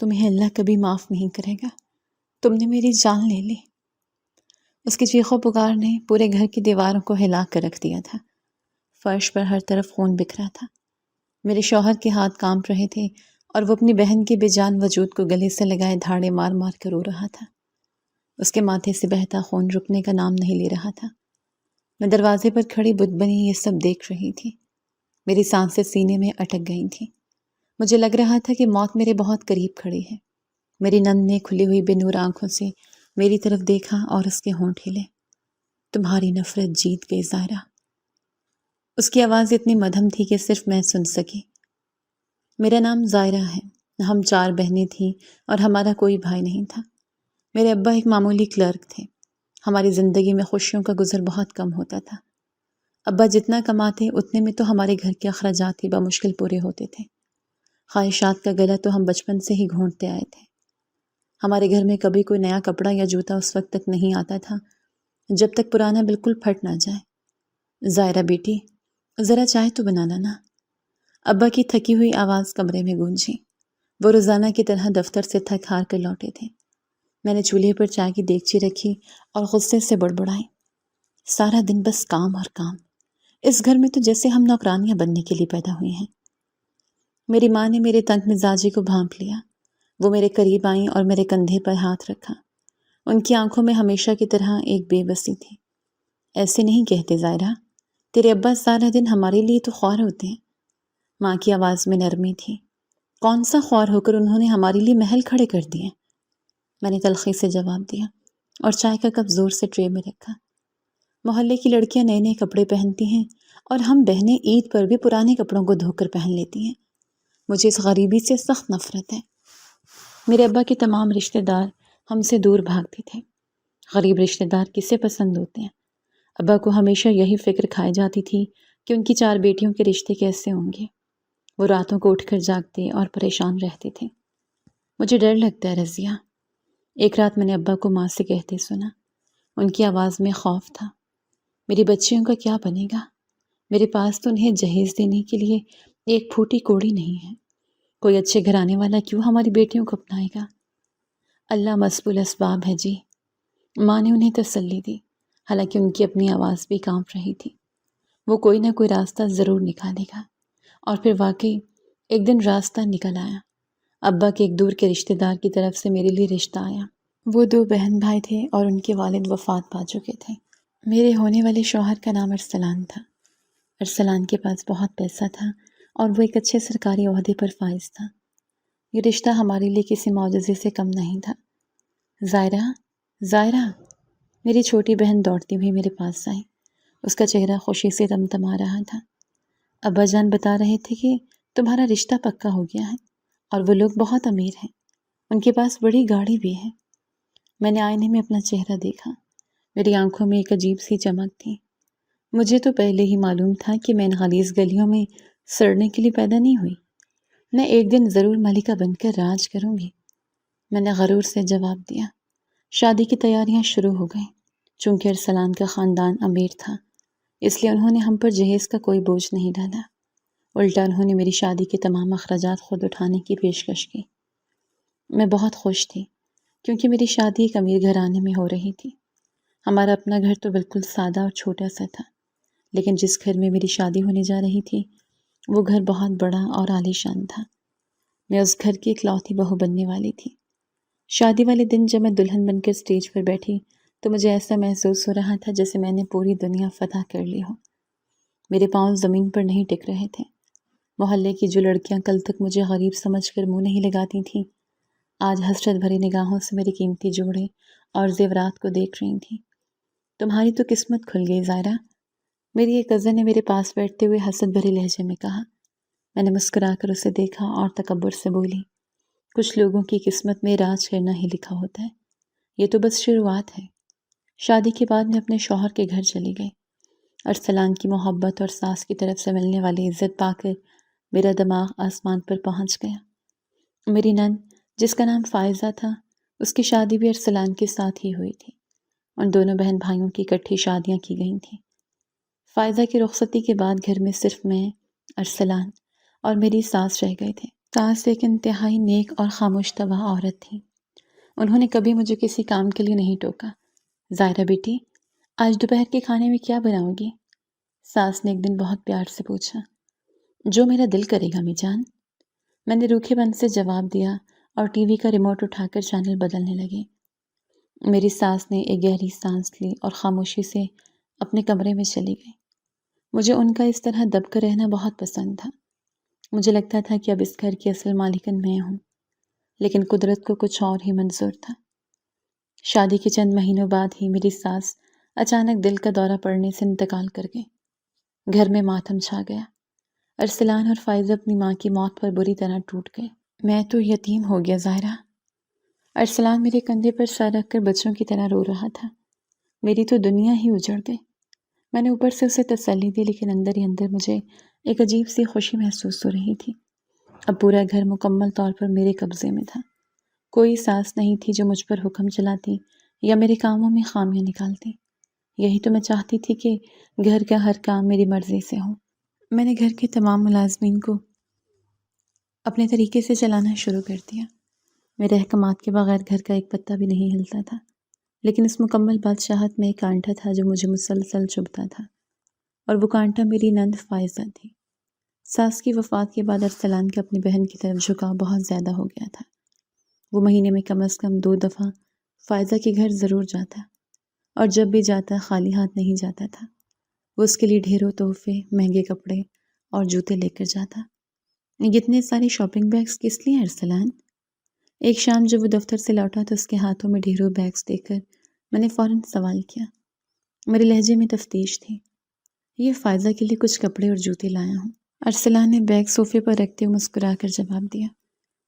تمہیں اللہ کبھی معاف نہیں کرے گا، تم نے میری جان لے لی۔ اس کی چیخ و پکار نے پورے گھر کی دیواروں کو ہلا کر رکھ دیا تھا۔ فرش پر ہر طرف خون بکھرا تھا۔ میرے شوہر کے ہاتھ کانپ رہے تھے اور وہ اپنی بہن کے بے جان وجود کو گلے سے لگائے دھاڑے مار مار کر رو رہا تھا۔ اس کے ماتھے سے بہتا خون رکنے کا نام نہیں لے رہا تھا۔ میں دروازے پر کھڑی بت بنی یہ سب دیکھ رہی تھی۔ میری سانسیں سینے میں اٹک گئی تھیں۔ مجھے لگ رہا تھا کہ موت میرے بہت قریب کھڑی ہے۔ میری نند نے کھلی ہوئی بے نور آنکھوں سے میری طرف دیکھا اور اس کے ہونٹ ہلے۔ تمہاری نفرت جیت گئی زائرہ۔ اس کی آواز اتنی مدھم تھی کہ صرف میں سن سکی۔ میرا نام زائرہ ہے۔ ہم 4 بہنیں تھیں اور ہمارا کوئی بھائی نہیں تھا۔ میرے ابا ایک معمولی کلرک تھے۔ ہماری زندگی میں خوشیوں کا گزر بہت کم ہوتا تھا۔ ابا جتنا کماتے اتنے میں تو ہمارے گھر کے اخراجات ہی بمشکل پورے ہوتے تھے۔ خواہشات کا گلا تو ہم بچپن سے ہی گھونٹتے آئے تھے۔ ہمارے گھر میں کبھی کوئی نیا کپڑا یا جوتا اس وقت تک نہیں آتا تھا جب تک پرانا بالکل پھٹ نہ جائے۔ زائرہ بیٹی، ذرا چائے تو بنانا نا۔ ابا کی تھکی ہوئی آواز کمرے میں گونجی۔ وہ روزانہ کی طرح دفتر سے تھک ہار کر لوٹے تھے۔ میں نے چولہے پر چائے کی دیگچی رکھی اور غصے سے بڑبڑائی، سارا دن بس کام اور کام۔ اس گھر میں تو جیسے ہم نوکرانیاں بننے کے لیے پیدا ہوئی ہیں۔ میری ماں نے میرے تنگ مزاجی کو بھانپ لیا۔ وہ میرے قریب آئیں اور میرے کندھے پر ہاتھ رکھا۔ ان کی آنکھوں میں ہمیشہ کی طرح ایک بے بسی تھی۔ ایسے نہیں کہتے زائرہ، تیرے ابا سارا دن ہمارے لیے تو خوار ہوتے ہیں۔ ماں کی آواز میں نرمی تھی۔ کون سا خوار ہو کر انہوں نے ہمارے لیے محل کھڑے کر دیے؟ میں نے تلخی سے جواب دیا اور چائے کا کپ زور سے ٹرے میں رکھا۔ محلے کی لڑکیاں نئے نئے کپڑے پہنتی ہیں اور ہم بہنیں عید پر بھی پرانے کپڑوں کو دھو کر پہن لیتی ہیں۔ مجھے اس غریبی سے سخت نفرت ہے۔ میرے ابا کے تمام رشتہ دار ہم سے دور بھاگتے تھے۔ غریب رشتہ دار کسے پسند ہوتے ہیں؟ ابا کو ہمیشہ یہی فکر کھائی جاتی تھی کہ ان کی 4 بیٹیوں کے رشتے کیسے ہوں گے۔ وہ راتوں کو اٹھ کر جاگتے اور پریشان رہتے تھے۔ مجھے ڈر لگتا ہے رضیہ۔ ایک رات میں نے ابا کو ماں سے کہتے سنا۔ ان کی آواز میں خوف تھا۔ میری بچیوں کا کیا بنے گا؟ میرے پاس تو انہیں جہیز دینے کے لیے ایک پھوٹی کوڑی نہیں ہے۔ کوئی اچھے گھرانے والا کیوں ہماری بیٹیوں کو اپنائے گا؟ اللہ مسبوب الاسباب ہے جی۔ ماں نے انہیں تسلی دی، حالانکہ ان کی اپنی آواز بھی کانپ رہی تھی۔ وہ کوئی نہ کوئی راستہ ضرور نکالے گا۔ اور پھر واقعی ایک دن راستہ نکل آیا۔ ابا کے ایک دور کے رشتہ دار کی طرف سے میرے لیے رشتہ آیا۔ وہ 2 بہن بھائی تھے اور ان کے والد وفات پا چکے تھے۔ میرے ہونے والے شوہر کا نام ارسلان تھا۔ ارسلان کے پاس بہت پیسہ تھا اور وہ ایک اچھے سرکاری عہدے پر فائز تھا۔ یہ رشتہ ہمارے لیے کسی معجزے سے کم نہیں تھا۔ زائرہ، زائرہ، میری چھوٹی بہن دوڑتی ہوئی میرے پاس آئی۔ اس کا چہرہ خوشی سے تمتما رہا تھا۔ ابا جان بتا رہے تھے کہ تمہارا رشتہ پکا ہو گیا ہے اور وہ لوگ بہت امیر ہیں۔ ان کے پاس بڑی گاڑی بھی ہے۔ میں نے آئینے میں اپنا چہرہ دیکھا۔ میری آنکھوں میں ایک عجیب سی چمک تھی۔ مجھے تو پہلے ہی معلوم تھا کہ میں ان غلیظ گلیوں میں سڑنے کے لیے پیدا نہیں ہوئی۔ میں ایک دن ضرور ملکہ بن کر راج کروں گی۔ میں نے غرور سے جواب دیا۔ شادی کی تیاریاں شروع ہو گئیں۔ چونکہ ارسلان کا خاندان امیر تھا، اس لیے انہوں نے ہم پر جہیز کا کوئی بوجھ نہیں ڈالا۔ الٹا انہوں نے میری شادی کے تمام اخراجات خود اٹھانے کی پیشکش کی۔ میں بہت خوش تھی کیونکہ میری شادی ایک امیر گھرانے میں ہو رہی تھی۔ ہمارا اپنا گھر تو بالکل سادہ اور چھوٹا سا تھا، لیکن جس گھر میں میری شادی ہونے جا رہی تھی وہ گھر بہت بڑا اور عالیشان تھا۔ میں اس گھر کی اکلوتی بہو بننے والی تھی۔ شادی والے دن جب میں دلہن بن کر اسٹیج پر بیٹھی تو مجھے ایسا محسوس ہو رہا تھا جیسے میں نے پوری دنیا فتح کر لی ہو۔ میرے پاؤں زمین پر نہیں ٹک رہے تھے۔ محلے کی جو لڑکیاں کل تک مجھے غریب سمجھ کر منہ نہیں لگاتی تھیں، آج حسرت بھری نگاہوں سے میری قیمتی جوڑے اور زیورات کو دیکھ رہی تھیں۔ تمہاری تو قسمت کھل گئی زائرہ، میری ایک کزن نے میرے پاس بیٹھتے ہوئے حسد بھرے لہجے میں کہا۔ میں نے مسکرا کر اسے دیکھا اور تکبر سے بولی، کچھ لوگوں کی قسمت میں راج کرنا ہی لکھا ہوتا ہے، یہ تو بس شروعات ہے۔ شادی کے بعد میں اپنے شوہر کے گھر چلی گئی۔ ارسلان کی محبت اور ساس کی طرف سے ملنے والی عزت پا کر میرا دماغ آسمان پر پہنچ گیا۔ میری نند جس کا نام فائزہ تھا، اس کی شادی بھی ارسلان کے ساتھ ہی ہوئی تھی۔ ان دونوں بہن بھائیوں کی اکٹھی شادیاں کی گئی تھیں۔ فائزہ کی رخصتی کے بعد گھر میں صرف میں، ارسلان اور میری ساس رہ گئے تھے۔ ساس ایک انتہائی نیک اور خاموش طبع عورت تھی۔ انہوں نے کبھی مجھے کسی کام کے لیے نہیں ٹوکا۔ ظاہرہ بیٹی، آج دوپہر کے کھانے میں کیا بناؤ گی؟ ساس نے ایک دن بہت پیار سے پوچھا۔ جو میرا دل کرے گا امی جان، میں نے روکھے بند سے جواب دیا اور ٹی وی کا ریموٹ اٹھا کر چینل بدلنے لگی۔ میری ساس نے ایک گہری سانس لی اور خاموشی سے اپنے کمرے میں چلی گئی۔ مجھے ان کا اس طرح دب کر رہنا بہت پسند تھا۔ مجھے لگتا تھا کہ اب اس گھر کی اصل مالکن میں ہوں، لیکن قدرت کو کچھ اور ہی منظور تھا۔ شادی کے چند مہینوں بعد ہی میری ساس اچانک دل کا دورہ پڑنے سے انتقال کر گئی۔ گھر میں ماتم چھا گیا۔ ارسلان اور فائزہ اپنی ماں کی موت پر بری طرح ٹوٹ گئے۔ میں تو یتیم ہو گیا ظاہرہ۔ ارسلان میرے کندھے پر سر رکھ کر بچوں کی طرح رو رہا تھا۔ میری تو دنیا ہی اجڑ گئی۔ میں نے اوپر سے اسے تسلی دی، لیکن اندر ہی اندر مجھے ایک عجیب سی خوشی محسوس ہو رہی تھی۔ اب پورا گھر مکمل طور پر میرے قبضے میں تھا۔ کوئی ساس نہیں تھی جو مجھ پر حکم چلاتی یا میرے کاموں میں خامیاں نکالتی۔ یہی تو میں چاہتی تھی کہ گھر کا ہر کام میری مرضی سے ہو۔ میں نے گھر کے تمام ملازمین کو اپنے طریقے سے چلانا شروع کر دیا۔ میرے احکامات کے بغیر گھر کا ایک پتا بھی نہیں ہلتا تھا، لیکن اس مکمل بادشاہت میں ایک کانٹا تھا جو مجھے مسلسل چبھتا تھا، اور وہ کانٹا میری نند فائزہ تھی۔ ساس کی وفات کے بعد ارسلان کا اپنی بہن کی طرف جھکاؤ بہت زیادہ ہو گیا تھا۔ وہ مہینے میں کم از کم 2 دفعہ فائزہ کے گھر ضرور جاتا، اور جب بھی جاتا خالی ہاتھ نہیں جاتا تھا۔ وہ اس کے لیے ڈھیروں تحفے، مہنگے کپڑے اور جوتے لے کر جاتا۔ اتنے سارے شاپنگ بیگز کس لیے ارسلان؟ ایک شام جب وہ دفتر سے لوٹا تو اس کے ہاتھوں میں ڈھیروں بیگز دیکھ کر میں نے فوراً سوال کیا۔ میرے لہجے میں تفتیش تھی۔ یہ فائزہ کے لیے کچھ کپڑے اور جوتے لایا ہوں۔ ارسلان نے بیگ صوفے پر رکھتے ہوئے مسکرا کر جواب دیا۔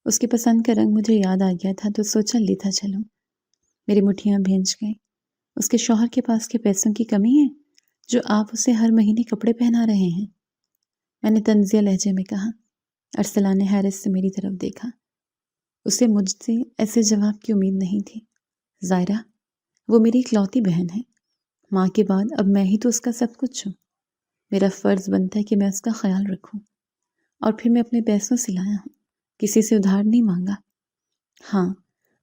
اس کی پسند کا رنگ مجھے یاد آ گیا تھا تو سوچا لیتا چلوں۔ میری مٹھیاں بھینج گئیں۔ اس کے شوہر کے پاس کے پیسوں کی کمی ہے جو آپ اسے ہر مہینے کپڑے پہنا رہے ہیں؟ میں نے طنزیہ لہجے میں کہا۔ ارسلان نے حیرت سے میری طرف دیکھا۔ اسے مجھ سے ایسے جواب کی امید نہیں تھی۔ ظاہرہ، وہ میری اکلوتی بہن ہے۔ ماں کے بعد اب میں ہی تو اس کا سب کچھ ہوں۔ میرا فرض بنتا ہے کہ میں اس کا خیال رکھوں، اور پھر میں اپنے پیسوں سے لایا ہوں، کسی سے ادھار نہیں مانگا۔ ہاں،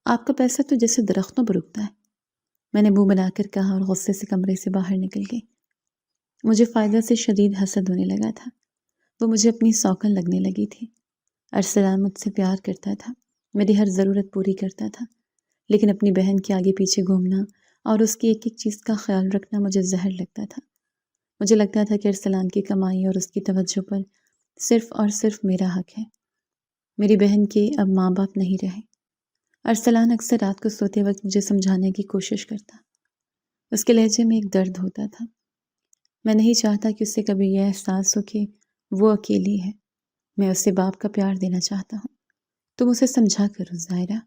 آپ کا پیسہ تو جیسے درختوں پر اگتا ہے، میں نے منہ بنا کر کہا اور غصے سے کمرے سے باہر نکل گئی۔ مجھے فائدہ سے شدید حسد ہونے لگا تھا۔ وہ مجھے اپنی سوکن لگنے لگی تھی۔ ارسلان مجھ سے پیار کرتا تھا، میری ہر ضرورت پوری کرتا تھا، لیکن اپنی بہن کے آگے پیچھے گھومنا اور اس کی ایک ایک چیز کا خیال رکھنا مجھے زہر لگتا تھا۔ مجھے لگتا تھا کہ ارسلان کی کمائی اور اس کی توجہ پر صرف اور صرف میرا حق ہے۔ میری بہن کے اب ماں باپ نہیں رہے۔ ارسلان اکثر رات کو سوتے وقت مجھے سمجھانے کی کوشش کرتا۔ اس کے لہجے میں ایک درد ہوتا تھا۔ میں نہیں چاہتا کہ اسے کبھی یہ احساس ہو کہ وہ اکیلی ہے۔ میں اسے باپ کا پیار دینا چاہتا ہوں۔ تم اسے سمجھا کرو ظاہرہ۔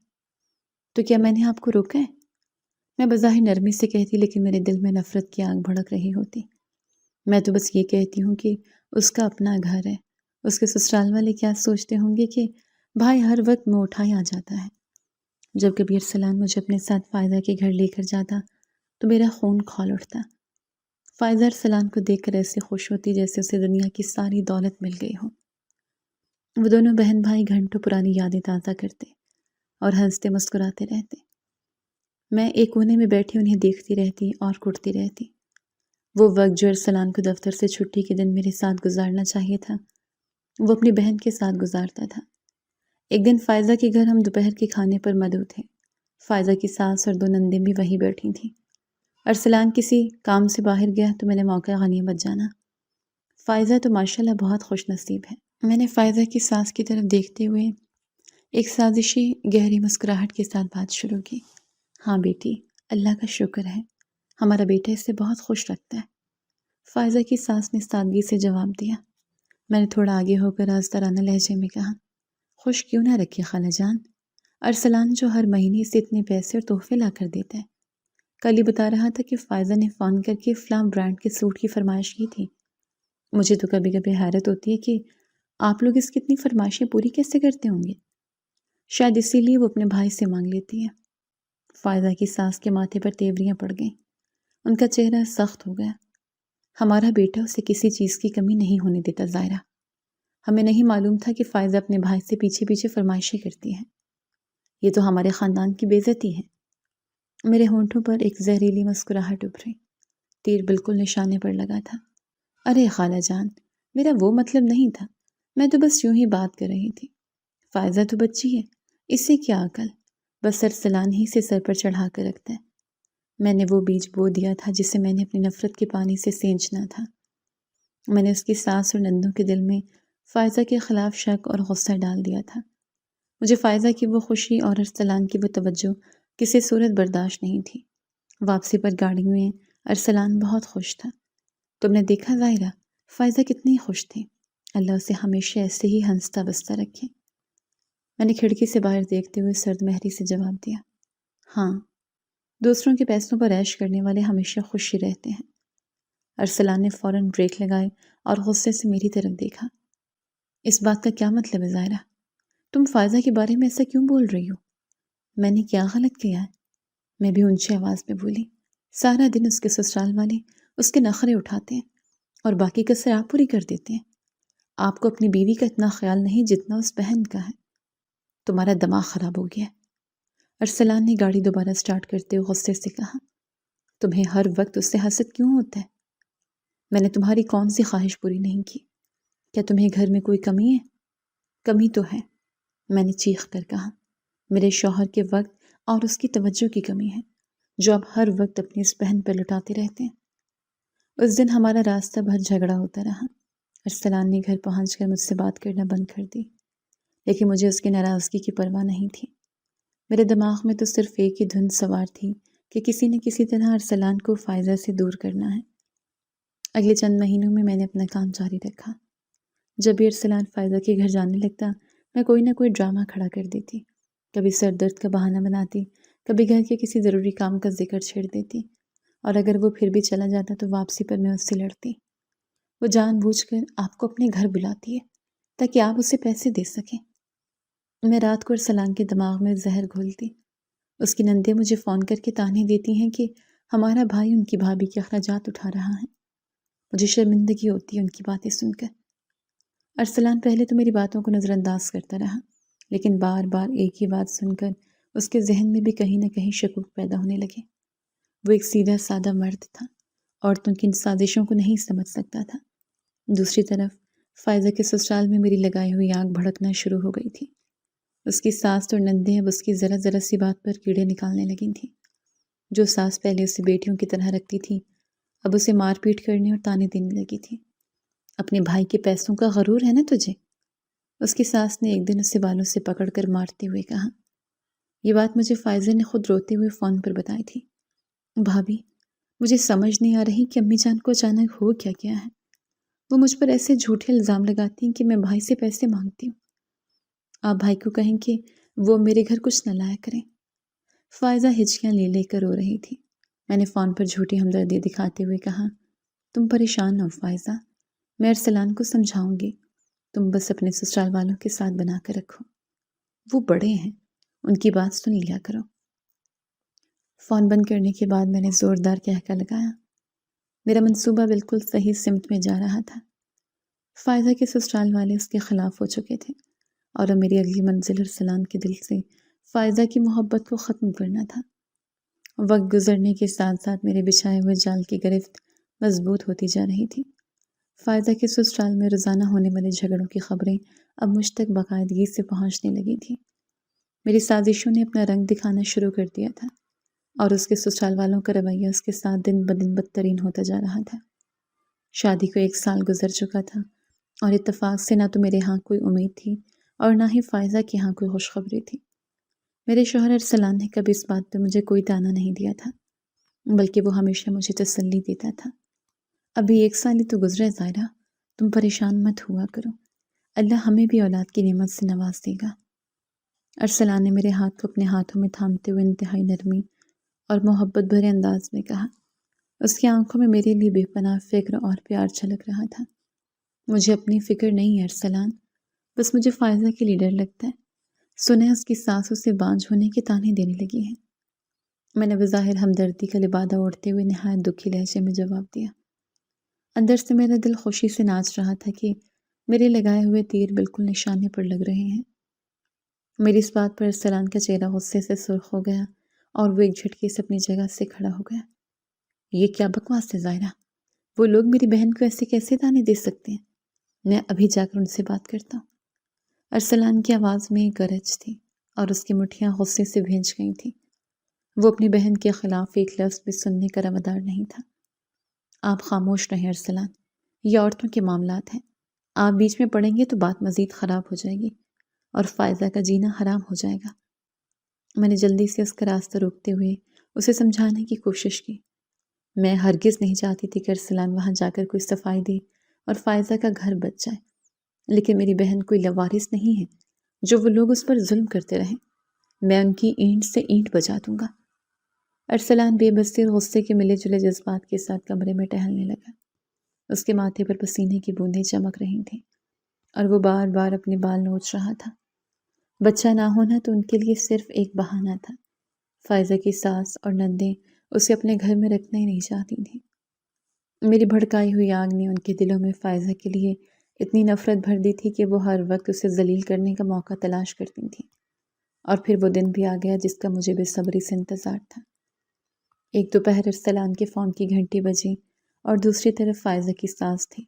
تو کیا میں نے آپ کو روکا ہے؟ میں بظاہر نرمی سے کہتی، لیکن میرے دل میں نفرت کی آگ بھڑک رہی ہوتی۔ میں تو بس یہ کہتی ہوں کہ اس کا اپنا گھر ہے۔ اس کے سسرال والے کیا سوچتے ہوں گے کہ بھائی ہر وقت منہ اٹھائے آ جاتا ہے۔ جب کبھی ارسلان مجھے اپنے ساتھ فائزہ کے گھر لے کر جاتا تو میرا خون کھول اٹھتا۔ فائزہ ارسلان کو دیکھ کر ایسے خوش ہوتی جیسے اسے دنیا کی ساری دولت مل گئی ہو۔ وہ دونوں بہن بھائی گھنٹوں پرانی یادیں تازہ کرتے اور ہنستے مسکراتے رہتے۔ میں ایک کونے میں بیٹھی انہیں دیکھتی رہتی اور کٹتی رہتی۔ وہ وقت جو ارسلان کو دفتر سے چھٹی کے دن میرے ساتھ گزارنا چاہیے تھا، وہ اپنی بہن کے ساتھ گزارتا تھا۔ ایک دن فائزہ کے گھر ہم دوپہر کے کھانے پر مدعو تھے۔ فائزہ کی ساس اور 2 نندیں بھی وہیں بیٹھی تھیں۔ ارسلان کسی کام سے باہر گیا تو میں نے موقع غنیمت جانا۔ فائزہ تو ماشاءاللہ بہت خوش نصیب ہے۔ میں نے فائزہ کی ساس کی طرف دیکھتے ہوئے ایک سازشی گہری مسکراہٹ کے ساتھ بات شروع کی۔ ہاں بیٹی، اللہ کا شکر ہے، ہمارا بیٹا اس سے بہت خوش رکھتا ہے۔ فائزہ کی ساس نے سادگی سے جواب دیا۔ میں نے تھوڑا آگے ہو کر آزدارانہ لہجے میں کہا، خوش کیوں نہ رکھے خالہ جان؟ ارسلان جو ہر مہینے سے اتنے پیسے اور تحفے لا کر دیتا ہے۔ کل ہی بتا رہا تھا کہ فائزہ نے فون کر کے فلاں برانڈ کے سوٹ کی فرمائش کی تھی۔ مجھے تو کبھی کبھی حیرت ہوتی ہے کہ آپ لوگ اس کی اتنی فرمائشیں پوری کیسے کرتے ہوں گے؟ شاید اسی لیے وہ اپنے بھائی سے مانگ لیتی ہے۔ فائزہ کی ساس کے ماتھے پر تیوریاں پڑ گئیں۔ ان کا چہرہ سخت ہو گیا۔ ہمارا بیٹا اسے کسی چیز کی کمی نہیں ہونے دیتا ظاہرہ۔ ہمیں نہیں معلوم تھا کہ فائزہ اپنے بھائی سے پیچھے پیچھے فرمائشیں کرتی ہے۔ یہ تو ہمارے خاندان کی بے عزتی ہے۔ میرے ہونٹوں پر ایک زہریلی مسکراہٹ ابھری۔ تیر بالکل نشانے پر لگا تھا۔ ارے خالہ جان، میرا وہ مطلب نہیں تھا، میں تو بس یوں ہی بات کر رہی تھی۔ فائزہ تو بچی ہے، اس سے کیا عقل، بس ارسلان ہی سے سر پر چڑھا کر رکھتا ہے۔ میں نے وہ بیج بو دیا تھا جسے میں نے اپنی نفرت کے پانی سے سینچنا تھا۔ میں نے اس کی ساس اور نندوں کے دل میں فائزہ کے خلاف شک اور غصہ ڈال دیا تھا۔ مجھے فائزہ کی وہ خوشی اور ارسلان کی وہ توجہ کسی صورت برداشت نہیں تھی۔ واپسی پر گاڑی میں ارسلان بہت خوش تھا۔ تم نے دیکھا ظاہرہ، فائزہ کتنی خوش تھی۔ اللہ اسے ہمیشہ ایسے ہی ہنستا بستا رکھے۔ میں نے کھڑکی سے باہر دیکھتے ہوئے سرد مہری سے جواب دیا۔ ہاں، دوسروں کے پیسوں پر عیش کرنے والے ہمیشہ خوش ہی رہتے ہیں۔ ارسلان نے فوراً بریک لگائے اور غصے سے میری طرف دیکھا۔ اس بات کا کیا مطلب ہے ظاہرہ؟ تم فائزہ کے بارے میں ایسا کیوں بول رہی ہو؟ میں نے کیا غلط کیا ہے؟ میں بھی اونچی آواز میں بولی۔ سارا دن اس کے سسرال والے اس کے نخرے اٹھاتے ہیں اور باقی کسر آپ پوری کر دیتے ہیں۔ آپ کو اپنی بیوی کا اتنا خیال نہیں جتنا اس بہن کا ہے۔ تمہارا دماغ خراب ہو گیا ہے۔ ارسلان نے گاڑی دوبارہ سٹارٹ کرتے ہوئے غصے سے کہا۔ تمہیں ہر وقت اس سے حسد کیوں ہوتا ہے؟ میں نے تمہاری کون سی خواہش پوری نہیں کی؟ کیا تمہیں گھر میں کوئی کمی ہے؟ کمی تو ہے، میں نے چیخ کر کہا۔ میرے شوہر کے وقت اور اس کی توجہ کی کمی ہے، جو آپ ہر وقت اپنی اس بہن پر لٹاتے رہتے ہیں۔ اس دن ہمارا راستہ بھر جھگڑا ہوتا رہا۔ ارسلان نے گھر پہنچ کر مجھ سے بات کرنا بند کر دی، لیکن مجھے اس کی ناراضگی کی پرواہ نہیں تھی۔ میرے دماغ میں تو صرف ایک ہی دھن سوار تھی کہ کسی نہ کسی طرح ارسلان کو فائزہ سے دور کرنا ہے۔ اگلے چند مہینوں میں میں نے اپنا کام جاری رکھا۔ جب بھی ارسلان فائزہ کے گھر جانے لگتا، میں کوئی نہ کوئی ڈرامہ کھڑا کر دیتی۔ کبھی سر درد کا بہانہ بناتی، کبھی گھر کے کسی ضروری کام کا ذکر چھیڑ دیتی، اور اگر وہ پھر بھی چلا جاتا تو واپسی پر میں اس سے لڑتی۔ وہ جان بوجھ کر آپ کو اپنے گھر بلاتی ہے تاکہ آپ اسے پیسے دے سکیں۔ میں رات کو ارسلان کے دماغ میں زہر گھولتی۔ اس کی نندیں مجھے فون کر کے طعنے دیتی ہیں کہ ہمارا بھائی ان کی بھابھی کے اخراجات اٹھا رہا ہے۔ مجھے شرمندگی ہوتی ہے ان کی باتیں سن کر۔ ارسلان پہلے تو میری باتوں کو نظر انداز کرتا رہا، لیکن بار بار ایک ہی بات سن کر اس کے ذہن میں بھی کہیں نہ کہیں شکوک پیدا ہونے لگے۔ وہ ایک سیدھا سادہ مرد تھا، عورتوں کی ان سازشوں کو نہیں سمجھ سکتا تھا۔ دوسری طرف فائزہ کے سسرال میں میری لگائی ہوئی آنکھ بھڑکنا شروع ہو گئی تھی۔ اس کی ساس اور نندیں اب اس کی ذرا ذرا سی بات پر کیڑے نکالنے لگی تھیں۔ جو ساس پہلے اسے بیٹیوں کی طرح رکھتی تھی، اب اسے مار پیٹ کرنے اور طعنے دینے لگی تھی۔ اپنے بھائی کے پیسوں کا غرور ہے نا تجھے؟ اس کی ساس نے ایک دن اسے بالوں سے پکڑ کر مارتے ہوئے کہا۔ یہ بات مجھے فائزہ نے خود روتے ہوئے فون پر بتائی تھی۔ بھابھی، مجھے سمجھ نہیں آ رہی کہ امی جان کو اچانک ہو کیا کیا ہے۔ وہ مجھ پر ایسے جھوٹے الزام لگاتی ہیں کہ میں بھائی سے پیسے مانگتی ہوں۔ آپ بھائی کو کہیں کہ وہ میرے گھر کچھ نہ لایا کریں۔ فائزہ ہچکیاں لے لے کر رو رہی تھی۔ میں نے فون پر جھوٹی ہمدردی دکھاتے ہوئے کہا، تم پریشان نہ ہو فائزہ، میں ارسلان کو سمجھاؤں گی، تم بس اپنے سسرال والوں کے ساتھ بنا کر رکھو، وہ بڑے ہیں، ان کی بات سن لیا کرو۔ فون بند کرنے کے بعد میں نے زوردار کہکا لگایا۔ میرا منصوبہ بالکل صحیح سمت میں جا رہا تھا۔ فائزہ کے سسرال والے اس کے خلاف ہو چکے تھے، اور اب میری اگلی منزل ارسلان کے دل سے فائزہ کی محبت کو ختم کرنا تھا۔ وقت گزرنے کے ساتھ ساتھ میرے بچھائے ہوئے جال کی گرفت مضبوط ہوتی جا رہی تھی۔ فائزہ کے سسرال میں روزانہ ہونے والے جھگڑوں کی خبریں اب مجھ تک باقاعدگی سے پہنچنے لگی تھیں۔ میری سازشوں نے اپنا رنگ دکھانا شروع کر دیا تھا، اور اس کے سسرال والوں کا رویہ اس کے ساتھ دن بدن بدترین ہوتا جا رہا تھا۔ شادی کو 1 سال گزر چکا تھا، اور اتفاق سے نہ تو میرے ہاں کوئی امید تھی اور نہ ہی فائزہ کے ہاں کوئی خوشخبری تھی۔ میرے شوہر ارسلان نے کبھی اس بات پہ مجھے کوئی طعنہ نہیں دیا تھا، بلکہ وہ ہمیشہ مجھے تسلی دیتا تھا۔ ابھی 1 سال ہی تو گزرا ظاہرہ، تم پریشان مت ہوا کرو، اللہ ہمیں بھی اولاد کی نعمت سے نواز دے گا۔ ارسلان نے میرے ہاتھ کو اپنے ہاتھوں میں تھامتے ہوئے انتہائی نرمی اور محبت بھرے انداز میں کہا۔ اس کی آنکھوں میں میرے لیے بے پناہ فکر اور پیار چھلک رہا تھا۔ مجھے اپنی فکر نہیں ہے ارسلان، بس مجھے فائزہ کے لیے ڈر لگتا ہے۔ سنا ہے اس کی ساس اسے بانجھ ہونے کے طعنے دینے لگی ہے۔ میں نے بظاہر ہمدردی کا لبادہ اوڑھتے ہوئے نہایت دکھی لہجے میں جواب دیا۔ اندر سے میرا دل خوشی سے ناچ رہا تھا کہ میرے لگائے ہوئے تیر بالکل نشانے پر لگ رہے ہیں۔ میری اس بات پر ارسلان کا چہرہ غصے سے سرخ ہو گیا اور وہ ایک جھٹکے سے اپنی جگہ سے کھڑا ہو گیا۔ یہ کیا بکواس ہے ظاہرہ؟ وہ لوگ میری بہن کو ایسے کیسے تانے دے سکتے ہیں؟ میں ابھی جا کر ان سے بات کرتا ہوں۔ ارسلان کی آواز میں ایک گرج تھی اور اس کی مٹھیاں غصے سے بھیج گئی تھیں۔ وہ اپنی بہن کے خلاف ایک لفظ بھی سننے کا روادار نہیں تھا۔ آپ خاموش رہیں ارسلان، یہ عورتوں کے معاملات ہیں۔ آپ بیچ میں پڑیں گے تو بات مزید خراب ہو جائے گی اور فائزہ کا جینا حرام ہو جائے گا۔ میں نے جلدی سے اس کا راستہ روکتے ہوئے اسے سمجھانے کی کوشش کی۔ میں ہرگز نہیں چاہتی تھی کہ ارسلان وہاں جا کر کوئی صفائی دے اور فائزہ کا گھر بچ جائے، لیکن میری بہن کوئی لوارث نہیں ہے جو وہ لوگ اس پر ظلم کرتے رہیں۔ میں ان کی اینٹ سے اینٹ بجا دوں گا۔ ارسلان بے بسی اور غصے کے ملے جلے جذبات کے ساتھ کمرے میں ٹہلنے لگا۔ اس کے ماتھے پر پسینے کی بوندیں چمک رہی تھیں اور وہ بار بار اپنے بال نوچ رہا تھا۔ بچہ نہ ہونا تو ان کے لیے صرف ایک بہانہ تھا۔ فائزہ کی ساس اور نندیں اسے اپنے گھر میں رکھنا ہی نہیں چاہتی تھیں۔ میری بھڑکائی ہوئی آگ نے ان کے دلوں میں فائزہ کے لیے اتنی نفرت بھر دی تھی کہ وہ ہر وقت اسے ذلیل کرنے کا موقع تلاش کرتی تھیں۔ اور پھر وہ دن بھی آ گیا جس کا مجھے بے صبری سے انتظار تھا۔ ایک دوپہر ارسلان کے فون کی گھنٹی بجی اور دوسری طرف فائزہ کی ساس تھی۔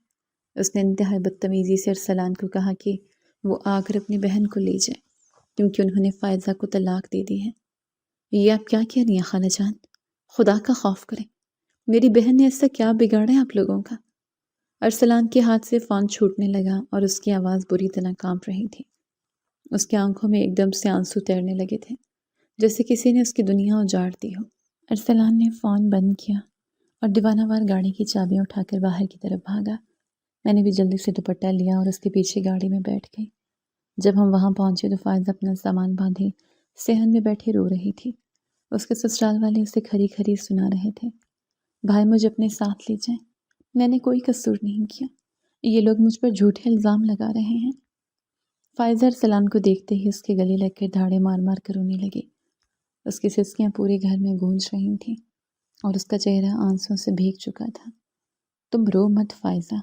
اس نے انتہائی بدتمیزی سے ارسلان کو کہا کہ وہ آ کر اپنی بہن کو لے جائے کیونکہ انہوں نے فائزہ کو طلاق دے دی ہے۔ یہ آپ کیا کہہ رہی ہیں خالہ جان؟ خدا کا خوف کریں، میری بہن نے ایسا کیا بگاڑا ہے آپ لوگوں کا؟ ارسلان کے ہاتھ سے فون چھوٹنے لگا اور اس کی آواز بری طرح کانپ رہی تھی۔ اس کی آنکھوں میں ایک دم سے آنسو تیرنے لگے تھے جیسے کسی نے اس کی دنیا اجاڑ دی ہو۔ ارسلان نے فون بند کیا اور دیوانہ وار گاڑی کی چابیاں اٹھا کر باہر کی طرف بھاگا۔ میں نے بھی جلدی سے دوپٹہ لیا اور اس کے پیچھے گاڑی میں بیٹھ گئی۔ جب ہم وہاں پہنچے تو فائزہ اپنا سامان باندھے صحن میں بیٹھے رو رہی تھی۔ اس کے سسرال والے اسے کھری کھری سنا رہے تھے۔ بھائی مجھے اپنے ساتھ لے جائیں، میں نے کوئی قصور نہیں کیا، یہ لوگ مجھ پر جھوٹے الزام لگا رہے ہیں۔ فائزہ ارسلان کو دیکھتے ہی اس کے گلے لگ کر دھاڑے مار مار کر رونے لگی۔ اس کی سسکیاں پورے گھر میں گونج رہی تھیں اور اس کا چہرہ آنسوں سے بھیگ چکا تھا۔ تم رو مت فائزہ،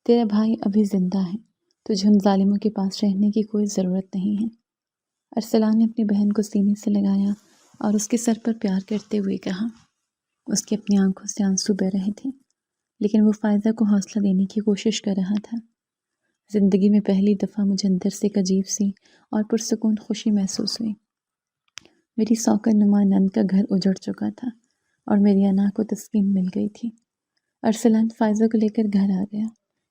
تیرا بھائی ابھی زندہ ہے، تجھے ان ظالموں کے پاس رہنے کی کوئی ضرورت نہیں ہے۔ ارسلان نے اپنی بہن کو سینے سے لگایا اور اس کے سر پر پیار کرتے ہوئے کہا۔ اس کی اپنی آنکھوں سے آنسو بہہ رہے تھے لیکن وہ فائزہ کو حوصلہ دینے کی کوشش کر رہا تھا۔ زندگی میں پہلی دفعہ مجھے اندر سے ایک عجیب سی اور پرسکون خوشی محسوس ہوئی۔ میری سوکن نما نند کا گھر اجڑ چکا تھا اور میری انا کو تسکین مل گئی تھی۔ ارسلان فائزہ کو لے کر گھر آ گیا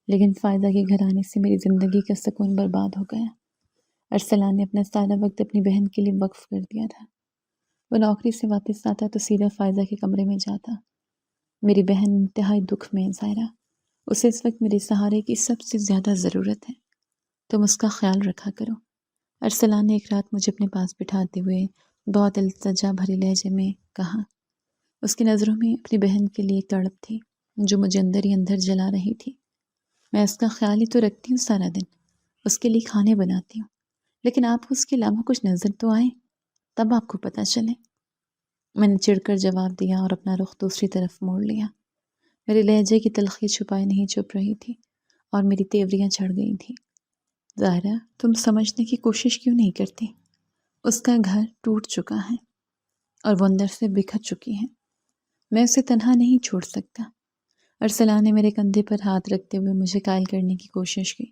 لیکن فائزہ کے گھر آنے سے میری زندگی کا سکون برباد ہو گیا۔ ارسلان نے اپنا سارا وقت اپنی بہن کے لیے وقف کر دیا تھا۔ وہ نوکری سے واپس آتا تو سیدھا فائزہ کے کمرے میں جاتا۔ میری بہن انتہائی دکھ میں ہے ظاہرہ، اسے اس وقت میرے سہارے کی سب سے زیادہ ضرورت ہے، تم اس کا خیال رکھا کرو۔ ارسلان نے ایک رات مجھے اپنے پاس بٹھاتے ہوئے بہت التجا بھری لہجے میں کہا۔ اس کی نظروں میں اپنی بہن کے لیے تڑپ تھی جو مجھے اندر ہی اندر جلا رہی تھی۔ میں اس کا خیال ہی تو رکھتی ہوں سارا دن، اس کے لیے کھانے بناتی ہوں، لیکن آپ کو اس کے علاوہ کچھ نظر تو آئے تب آپ کو پتہ چلے۔ میں نے چڑ کر جواب دیا اور اپنا رخ دوسری طرف موڑ لیا۔ میرے لہجے کی تلخی چھپائے نہیں چھپ رہی تھی اور میری تیوریاں چڑھ گئی تھیں۔ ظاہرہ تم سمجھنے کی کوشش کیوں نہیں کرتی؟ اس کا گھر ٹوٹ چکا ہے اور وہ اندر سے بکھر چکی ہے، میں اسے تنہا نہیں چھوڑ سکتا۔ ارسلان نے میرے کندھے پر ہاتھ رکھتے ہوئے مجھے قائل کرنے کی کوشش کی۔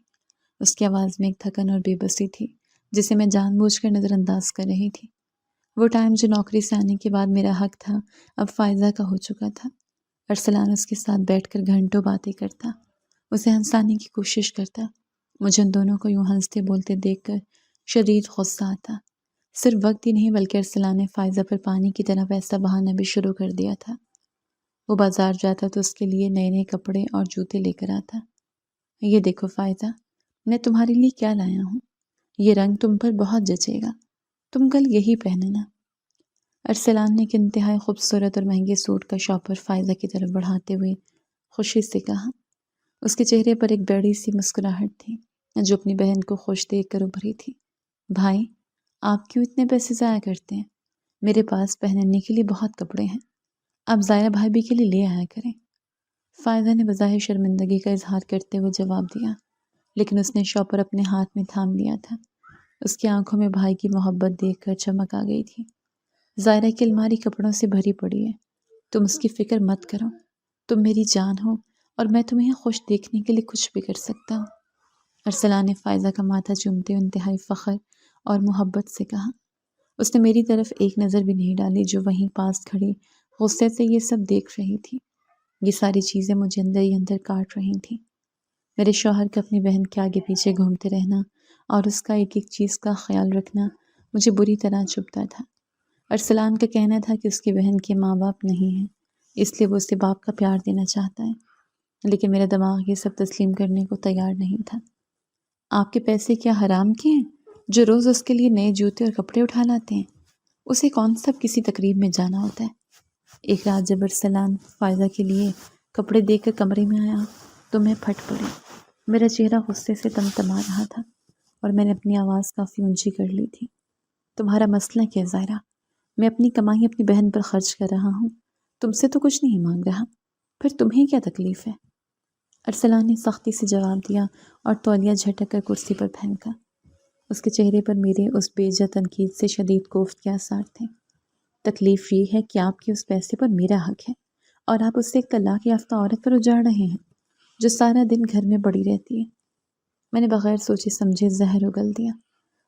اس کی آواز میں ایک تھکن اور بے بسی تھی جسے میں جان بوجھ کر نظر انداز کر رہی تھی۔ وہ ٹائم جو نوکری سے آنے کے بعد میرا حق تھا اب فائزہ کا ہو چکا تھا۔ ارسلان اس کے ساتھ بیٹھ کر گھنٹوں باتیں کرتا، اسے ہنسانے کی کوشش کرتا۔ مجھے ان دونوں کو یوں ہنستے بولتے دیکھ کر شدید غصہ آتا۔ صرف وقت ہی نہیں بلکہ ارسلان نے فائزہ پر پانی کی طرح ایسا بہانا بھی شروع کر دیا تھا۔ وہ بازار جاتا تو اس کے لیے نئے نئے کپڑے اور جوتے لے کر آتا۔ یہ دیکھو فائزہ، میں تمہارے لیے کیا لایا ہوں، یہ رنگ تم پر بہت جچے گا، تم کل یہی پہننا۔ ارسلان نے ایک انتہائی خوبصورت اور مہنگے سوٹ کا شاپر فائزہ کی طرف بڑھاتے ہوئے خوشی سے کہا۔ اس کے چہرے پر ایک بڑی سی مسکراہٹ تھی جو اپنی بہن کو خوش دیکھ کر ابھری تھی۔ بھائی آپ کیوں اتنے پیسے ضائع کرتے ہیں؟ میرے پاس پہننے کے لیے بہت کپڑے ہیں، آپ ظاہرہ بھائی بھی کے لیے لے آیا کریں۔ فائزہ نے بظاہر شرمندگی کا اظہار کرتے ہوئے جواب دیا۔ لیکن اس نے شاپر اپنے ہاتھ میں تھام لیا تھا۔ اس کی آنکھوں میں بھائی کی محبت دیکھ کر چمک آ گئی تھی۔ ظاہرہ کی الماری کپڑوں سے بھری پڑی ہے، تم اس کی فکر مت کرو، تم میری جان ہو اور میں تمہیں خوش دیکھنے کے لیے کچھ بھی کر سکتا ہوں۔ ارسلان نے فائزہ کا ماتھا چومتے ہوئے انتہائی فخر اور محبت سے کہا۔ اس نے میری طرف ایک نظر بھی نہیں ڈالی جو وہیں پاس کھڑی غصے سے یہ سب دیکھ رہی تھی۔ یہ ساری چیزیں مجھے اندر ہی اندر کاٹ رہی تھیں۔ میرے شوہر کا اپنی بہن کے آگے پیچھے گھومتے رہنا اور اس کا ایک ایک چیز کا خیال رکھنا مجھے بری طرح چبھتا تھا۔ ارسلان کا کہنا تھا کہ اس کی بہن کے ماں باپ نہیں ہیں، اس لیے وہ اسے باپ کا پیار دینا چاہتا ہے، لیکن میرا دماغ یہ سب تسلیم کرنے کو تیار نہیں تھا۔ آپ کے پیسے کیا حرام کے ہیں جو روز اس کے لیے نئے جوتے اور کپڑے اٹھا لاتے ہیں؟ اسے کون سا کسی تقریب میں جانا ہوتا ہے؟ ایک رات جب ارسلان فائزہ کے لیے کپڑے دے کر کمرے میں آیا تو میں پھٹ پڑی۔ میرا چہرہ غصے سے تمتما رہا تھا اور میں نے اپنی آواز کافی اونچی کر لی تھی۔ تمہارا مسئلہ کیا ظاہرہ؟ میں اپنی کمائی اپنی بہن پر خرچ کر رہا ہوں، تم سے تو کچھ نہیں مانگ رہا، پھر تمہیں کیا تکلیف ہے؟ ارسلان نے سختی سے جواب دیا اور تولیہ جھٹک کر کرسی پر پھینکا۔ اس کے چہرے پر میرے اس بے جا تنقید سے شدید کوفت کے آثار تھے۔ تکلیف یہ ہے کہ آپ کے اس پیسے پر میرا حق ہے اور آپ اس سے ایک طلاق یافتہ عورت پر اجاڑ رہے ہیں جو سارا دن گھر میں پڑی رہتی ہے۔ میں نے بغیر سوچے سمجھے زہر اگل دیا۔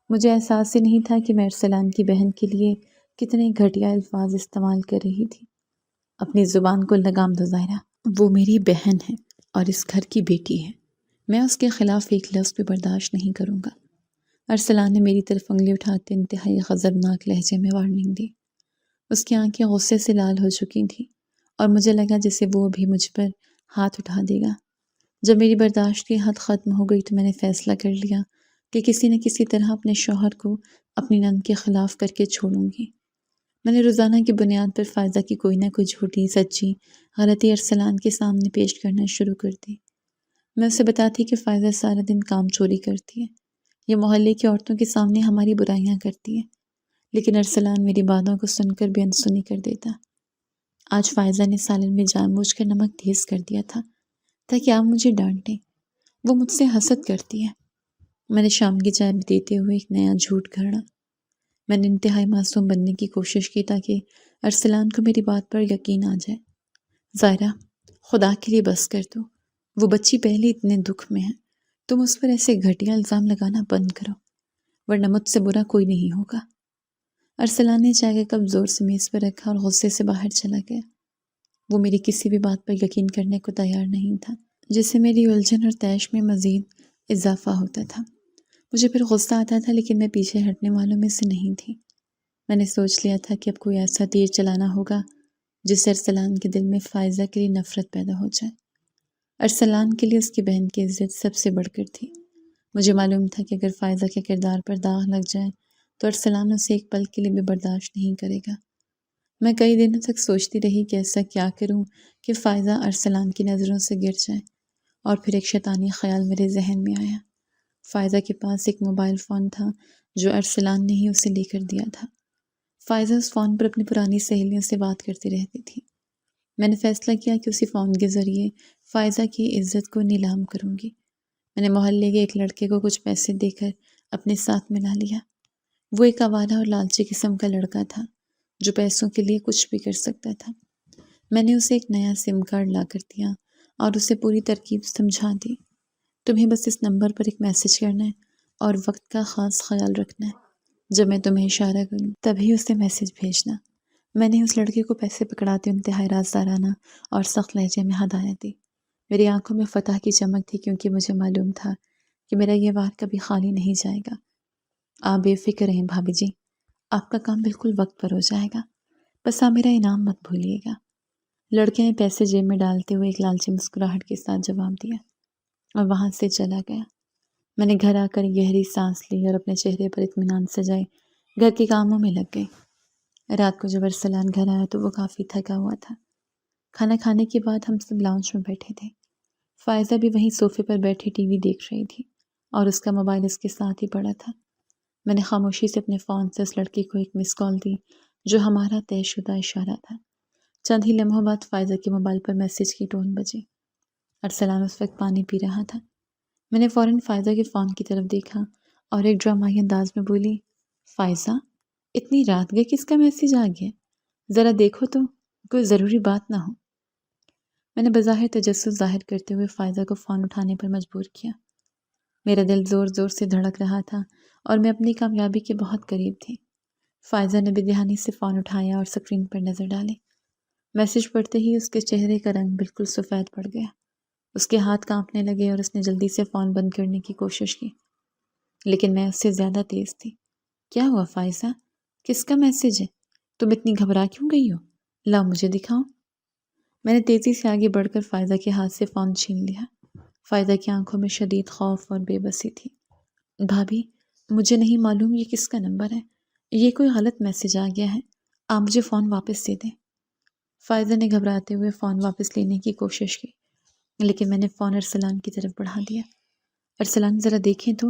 مجھے احساس ہی نہیں تھا کہ میں ارسلان کی بہن کے لیے کتنے گھٹیا الفاظ استعمال کر رہی تھی۔ اپنی زبان کو لگام دو ظاہرہ، وہ میری بہن ہے اور اس گھر کی بیٹی ہے، میں اس کے خلاف ایک لفظ بھی برداشت نہیں کروں گا۔ ارسلان نے میری طرف انگلی اٹھاتے انتہائی غضبناک لہجے میں وارننگ دی۔ اس کی آنکھیں غصے سے لال ہو چکی تھیں اور مجھے لگا جیسے وہ ابھی مجھ پر ہاتھ اٹھا دے گا۔ جب میری برداشت کی حد ختم ہو گئی تو میں نے فیصلہ کر لیا کہ کسی نہ کسی طرح اپنے شوہر کو اپنی نند کے خلاف کر کے چھوڑوں گی۔ میں نے روزانہ کی بنیاد پر فائزہ کی کوئی نہ کوئی جھوٹی سچی غلطی ارسلان کے سامنے پیش کرنا شروع کر دی۔ میں اسے بتاتی کہ فائزہ سارا دن کام چوری کرتی ہے، یہ محلے کی عورتوں کے سامنے ہماری برائیاں کرتی ہے، لیکن ارسلان میری باتوں کو سن کر بے انسنی کر دیتا۔ آج فائزہ نے سالن میں جان بوجھ کر نمک تیز کر دیا تھا تاکہ آپ مجھے ڈانٹیں۔ وہ مجھ سے حسد کرتی ہے۔ میں نے شام کی چائے میں دیتے ہوئے ایک نیا جھوٹ گھڑا۔ میں نے انتہائی معصوم بننے کی کوشش کی تاکہ ارسلان کو میری بات پر یقین آ جائے۔ ظاہرہ، خدا کے لیے بس کر دو، وہ بچی پہلے اتنے دکھ میں ہے، تم اس پر ایسے گھٹیا الزام لگانا بند کرو، ورنہ مجھ سے برا کوئی نہیں ہوگا۔ ارسلان نے چائے کا کپ زور سے میز پر رکھا اور غصے سے باہر چلا گیا۔ وہ میری کسی بھی بات پر یقین کرنے کو تیار نہیں تھا، جس سے میری الجھن اور طیش میں مزید اضافہ ہوتا تھا۔ مجھے پھر غصہ آتا تھا لیکن میں پیچھے ہٹنے والوں میں سے نہیں تھی۔ میں نے سوچ لیا تھا کہ اب کوئی ایسا تیر چلانا ہوگا جس سے ارسلان کے دل میں فائزہ کے لیے نفرت پیدا ہو جائے۔ ارسلان کے لیے اس کی بہن کی عزت سب سے بڑھ کر تھی۔ مجھے معلوم تھا کہ اگر فائزہ کے کردار پر داغ لگ جائے تو ارسلان اسے ایک پل کے لیے بھی برداشت نہیں کرے گا۔ میں کئی دنوں تک سوچتی رہی کہ ایسا کیا کروں کہ فائزہ ارسلان کی نظروں سے گر جائے، اور پھر ایک شیطانی خیال میرے ذہن میں آیا۔ فائزہ کے پاس ایک موبائل فون تھا جو ارسلان نے ہی اسے لے کر دیا تھا۔ فائزہ اس فون پر اپنی پرانی سہیلیوں سے بات کرتی رہتی تھی۔ میں نے فیصلہ کیا کہ اسی فون کے ذریعے فائزہ کی عزت کو نیلام کروں گی۔ میں نے محلے کے ایک لڑکے کو کچھ پیسے دے کر اپنے ساتھ ملا لیا۔ وہ ایک آوارہ اور لالچی قسم کا لڑکا تھا جو پیسوں کے لیے کچھ بھی کر سکتا تھا۔ میں نے اسے ایک نیا سم کارڈ لا کر دیا اور اسے پوری ترکیب سمجھا دی۔ تمہیں بس اس نمبر پر ایک میسج کرنا ہے اور وقت کا خاص خیال رکھنا ہے۔ جب میں تمہیں اشارہ کروں تبھی اسے میسج بھیجنا۔ میں نے اس لڑکے کو پیسے پکڑاتے انتہائی رازدارانہ اور سخت لہجے میں ہدایت دی۔ میری آنکھوں میں فتح کی چمک تھی کیونکہ مجھے معلوم تھا کہ میرا یہ وار کبھی خالی نہیں جائے گا۔ آپ بے فکر رہیں بھابھی جی، آپ کا کام بالکل وقت پر ہو جائے گا، بس آپ میرا انعام مت بھولیے گا۔ لڑکے نے پیسے جیب میں ڈالتے ہوئے ایک لالچی مسکراہٹ کے ساتھ جواب دیا اور وہاں سے چلا گیا۔ میں نے گھر آ کر گہری سانس لی اور اپنے چہرے پر اطمینان سجائے گھر کے کاموں میں لگ گئی۔ رات کو جب ارسلان گھر آیا تو وہ کافی تھکا ہوا تھا۔ کھانا کھانے کے بعد ہم سب لاؤنج میں بیٹھے تھے۔ فائزہ بھی وہیں صوفے پر بیٹھی ٹی وی دیکھ رہی تھی اور اس کا موبائل اس کے ساتھ ہی پڑا تھا۔ میں نے خاموشی سے اپنے فون سے اس لڑکی کو ایک مس کال دی جو ہمارا طے شدہ اشارہ تھا۔ چند ہی لمحوں بعد فائزہ کے موبائل پر میسج کی ٹون بجی۔ ارسلان اس وقت پانی پی رہا تھا۔ میں نے فوراً فائزہ کے فون کی طرف دیکھا اور ایک ڈرامائی انداز میں بولی، فائزہ، اتنی رات گئے کس کا میسیج آ گیا؟ ذرا دیکھو تو کوئی ضروری بات نہ ہو۔ میں نے بظاہر تجسس ظاہر کرتے ہوئے فائزہ کو فون اٹھانے پر مجبور کیا۔ میرا دل زور زور سے دھڑک رہا تھا اور میں اپنی کامیابی کے بہت قریب تھی۔ فائزہ نے بے دھیانی سے فون اٹھایا اور اسکرین پر نظر ڈالی۔ میسیج پڑھتے ہی اس کے چہرے کا رنگ بالکل سفید پڑ گیا۔ اس کے ہاتھ کانپنے لگے اور اس نے جلدی سے فون بند کرنے کی کوشش کی، لیکن میں اس سے زیادہ تیز تھی۔ کیا ہوا فائزہ؟ کس کا میسیج ہے؟ تم اتنی گھبرا کیوں گئی ہو؟ لاؤ مجھے دکھاؤ۔ میں نے تیزی سے آگے بڑھ کر فائزہ کے ہاتھ سے فون چھین لیا۔ فائزہ کی آنکھوں میں شدید خوف اور بے بسی تھی۔ بھابھی، مجھے نہیں معلوم یہ کس کا نمبر ہے۔ یہ کوئی غلط میسیج آ گیا ہے۔ آپ مجھے فون واپس دے دیں۔ فائزہ نے گھبراتے ہوئے فون واپس لینے کی کوشش کی، لیکن میں نے فون ارسلان کی طرف بڑھا دیا۔ ارسلان، ذرا دیکھیں تو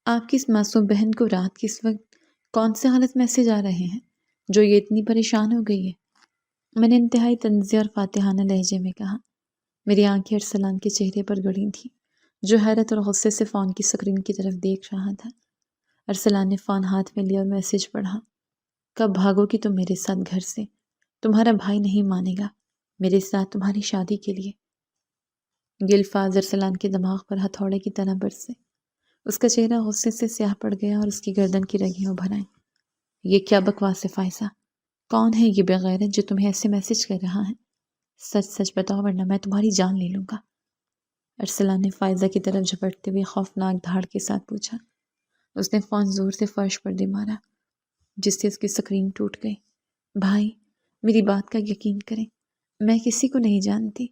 آپ کی اس معصوم بہن کو رات کس وقت کون سے غلط میسیج آ رہے ہیں جو یہ اتنی پریشان ہو گئی ہے؟ میں نے انتہائی طنزیہ اور فاتحانہ لہجے میں کہا۔ میری آنکھیں ارسلان کے چہرے پر گڑی تھیں، جو حیرت اور غصے سے فون کی سکرین کی طرف دیکھ رہا تھا۔ ارسلان نے فون ہاتھ میں لیا اور میسیج پڑھا۔ کب بھاگو گی تم میرے ساتھ گھر سے؟ تمہارا بھائی نہیں مانے گا میرے ساتھ تمہاری شادی کے لیے۔ یہ الفاظ ارسلان کے دماغ پر ہتھوڑے کی طرح برسے۔ اس کا چہرہ غصے سے سیاہ پڑ گیا اور اس کی گردن کی رگیں ابھر آئیں۔ یہ کیا بکواس ہے فائزہ؟ کون ہے یہ بغیرت جو تمہیں ایسے میسیج کر رہا ہے؟ سچ سچ بتاؤ ورنہ میں تمہاری جان لے لوں گا۔ ارسلان نے فائزہ کی طرف جھپٹتے ہوئے خوفناک دھاڑ کے ساتھ پوچھا۔ اس نے فون زور سے فرش پر دے مارا، جس سے اس کی سکرین ٹوٹ گئی۔ بھائی، میری بات کا یقین کریں، میں کسی کو نہیں جانتی۔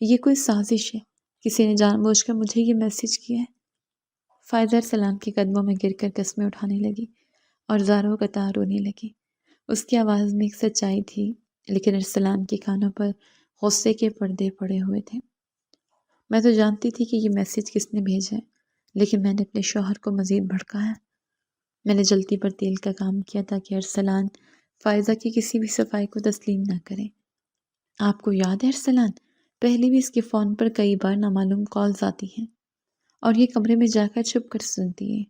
یہ کوئی سازش ہے، کسی نے جان بوجھ کر مجھے یہ میسیج کیا ہے۔ فائزہ ارسلان کے قدموں میں گر کر قسمیں اٹھانے لگی اور زاروں قطع رونے لگی۔ اس کی آواز میں ایک سچائی تھی، لیکن ارسلان کے کانوں پر غصے کے پردے پڑے ہوئے تھے۔ میں تو جانتی تھی کہ یہ میسیج کس نے بھیجا ہے، لیکن میں نے اپنے شوہر کو مزید بھڑکایا۔ میں نے جلدی پر تیل کا کام کیا تاکہ ارسلان فائزہ کی کسی بھی صفائی کو تسلیم نہ کرے۔ آپ کو یاد ہے ارسلان، پہلے بھی اس کے فون پر کئی بار نامعلوم کالز آتی ہیں اور یہ کمرے میں جا کر چھپ کر سنتی ہے۔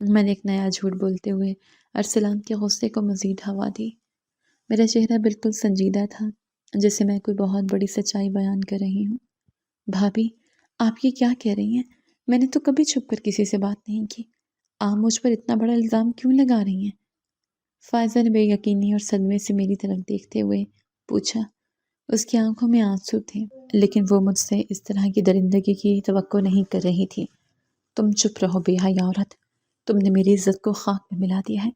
میں نے ایک نیا جھوٹ بولتے ہوئے ارسلان کے غصے کو مزید ہوا دی۔ میرا چہرہ بالکل سنجیدہ تھا، جیسے میں کوئی بہت بڑی سچائی بیان کر رہی ہوں۔ بھابھی، آپ یہ کیا کہہ رہی ہیں؟ میں نے تو کبھی چھپ کر کسی سے بات نہیں کی۔ آپ مجھ پر اتنا بڑا الزام کیوں لگا رہی ہیں؟ فائزہ نے بے یقینی اور صدمے سے میری طرف دیکھتے ہوئے پوچھا۔ اس کی آنکھوں میں آنسو تھے، لیکن وہ مجھ سے اس طرح کی درندگی کی توقع نہیں کر رہی تھی۔ تم چپ رہو بے حیا عورت، تم نے میری عزت کو خاک میں ملا دیا ہے۔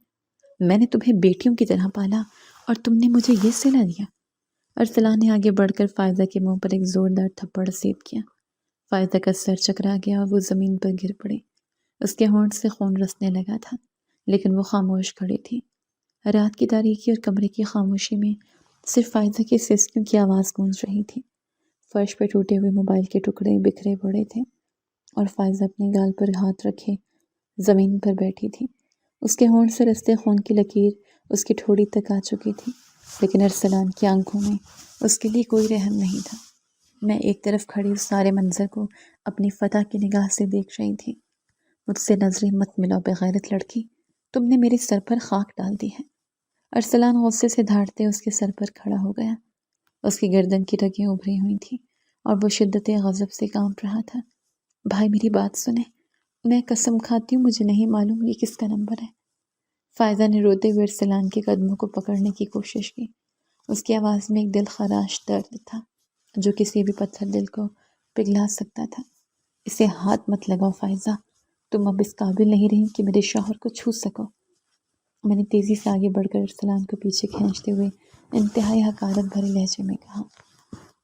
میں نے تمہیں بیٹیوں کی طرح پالا اور تم نے مجھے یہ صلہ دیا۔ ارسلان نے آگے بڑھ کر فائزہ کے منہ پر ایک زوردار تھپڑ رسید کیا۔ فائزہ کا سر چکرا گیا اور وہ زمین پر گر پڑی۔ اس کے ہونٹ سے خون رسنے لگا تھا، لیکن وہ خاموش کھڑی تھی۔ رات کی تاریکی اور کمرے کی خاموشی میں صرف فائزہ کی سسکیوں کی آواز گونج رہی تھی۔ فرش پہ ٹوٹے ہوئے موبائل کے ٹکڑے بکھرے پڑے تھے اور فائزہ اپنے گال پر ہاتھ رکھے زمین پر بیٹھی تھی۔ اس کے ہونٹ سے رستے خون کی لکیر اس کی ٹھوڑی تک آ چکی تھی، لیکن ارسلان کی آنکھوں میں اس کے لیے کوئی رحم نہیں تھا۔ میں ایک طرف کھڑی اس سارے منظر کو اپنی فتح کی نگاہ سے دیکھ رہی تھی۔ مجھ سے نظریں مت ملاؤ بغیرت لڑکی، تم نے میرے سر پر خاک ڈال دی ہے۔ ارسلان غصے سے دھاڑتے اس کے سر پر کھڑا ہو گیا۔ اس کی گردن کی رگیں ابھری ہوئی تھیں اور وہ شدت غضب سے کانپ رہا تھا۔ بھائی، میری بات سنیں، میں قسم کھاتی ہوں مجھے نہیں معلوم یہ کس کا نمبر ہے۔ فائزہ نے روتے ہوئے ارسلان کے قدموں کو پکڑنے کی کوشش کی۔ اس کی آواز میں ایک دل خراش درد تھا جو کسی بھی پتھر دل کو پگھلا سکتا تھا۔ اسے ہاتھ مت لگاؤ فائزہ، تم اب اس قابل نہیں رہی کہ میرے شوہر کو چھو سکو۔ میں نے تیزی سے آگے بڑھ کر ارسلان کو پیچھے کھینچتے ہوئے انتہائی حقارت بھرے لہجے میں کہا۔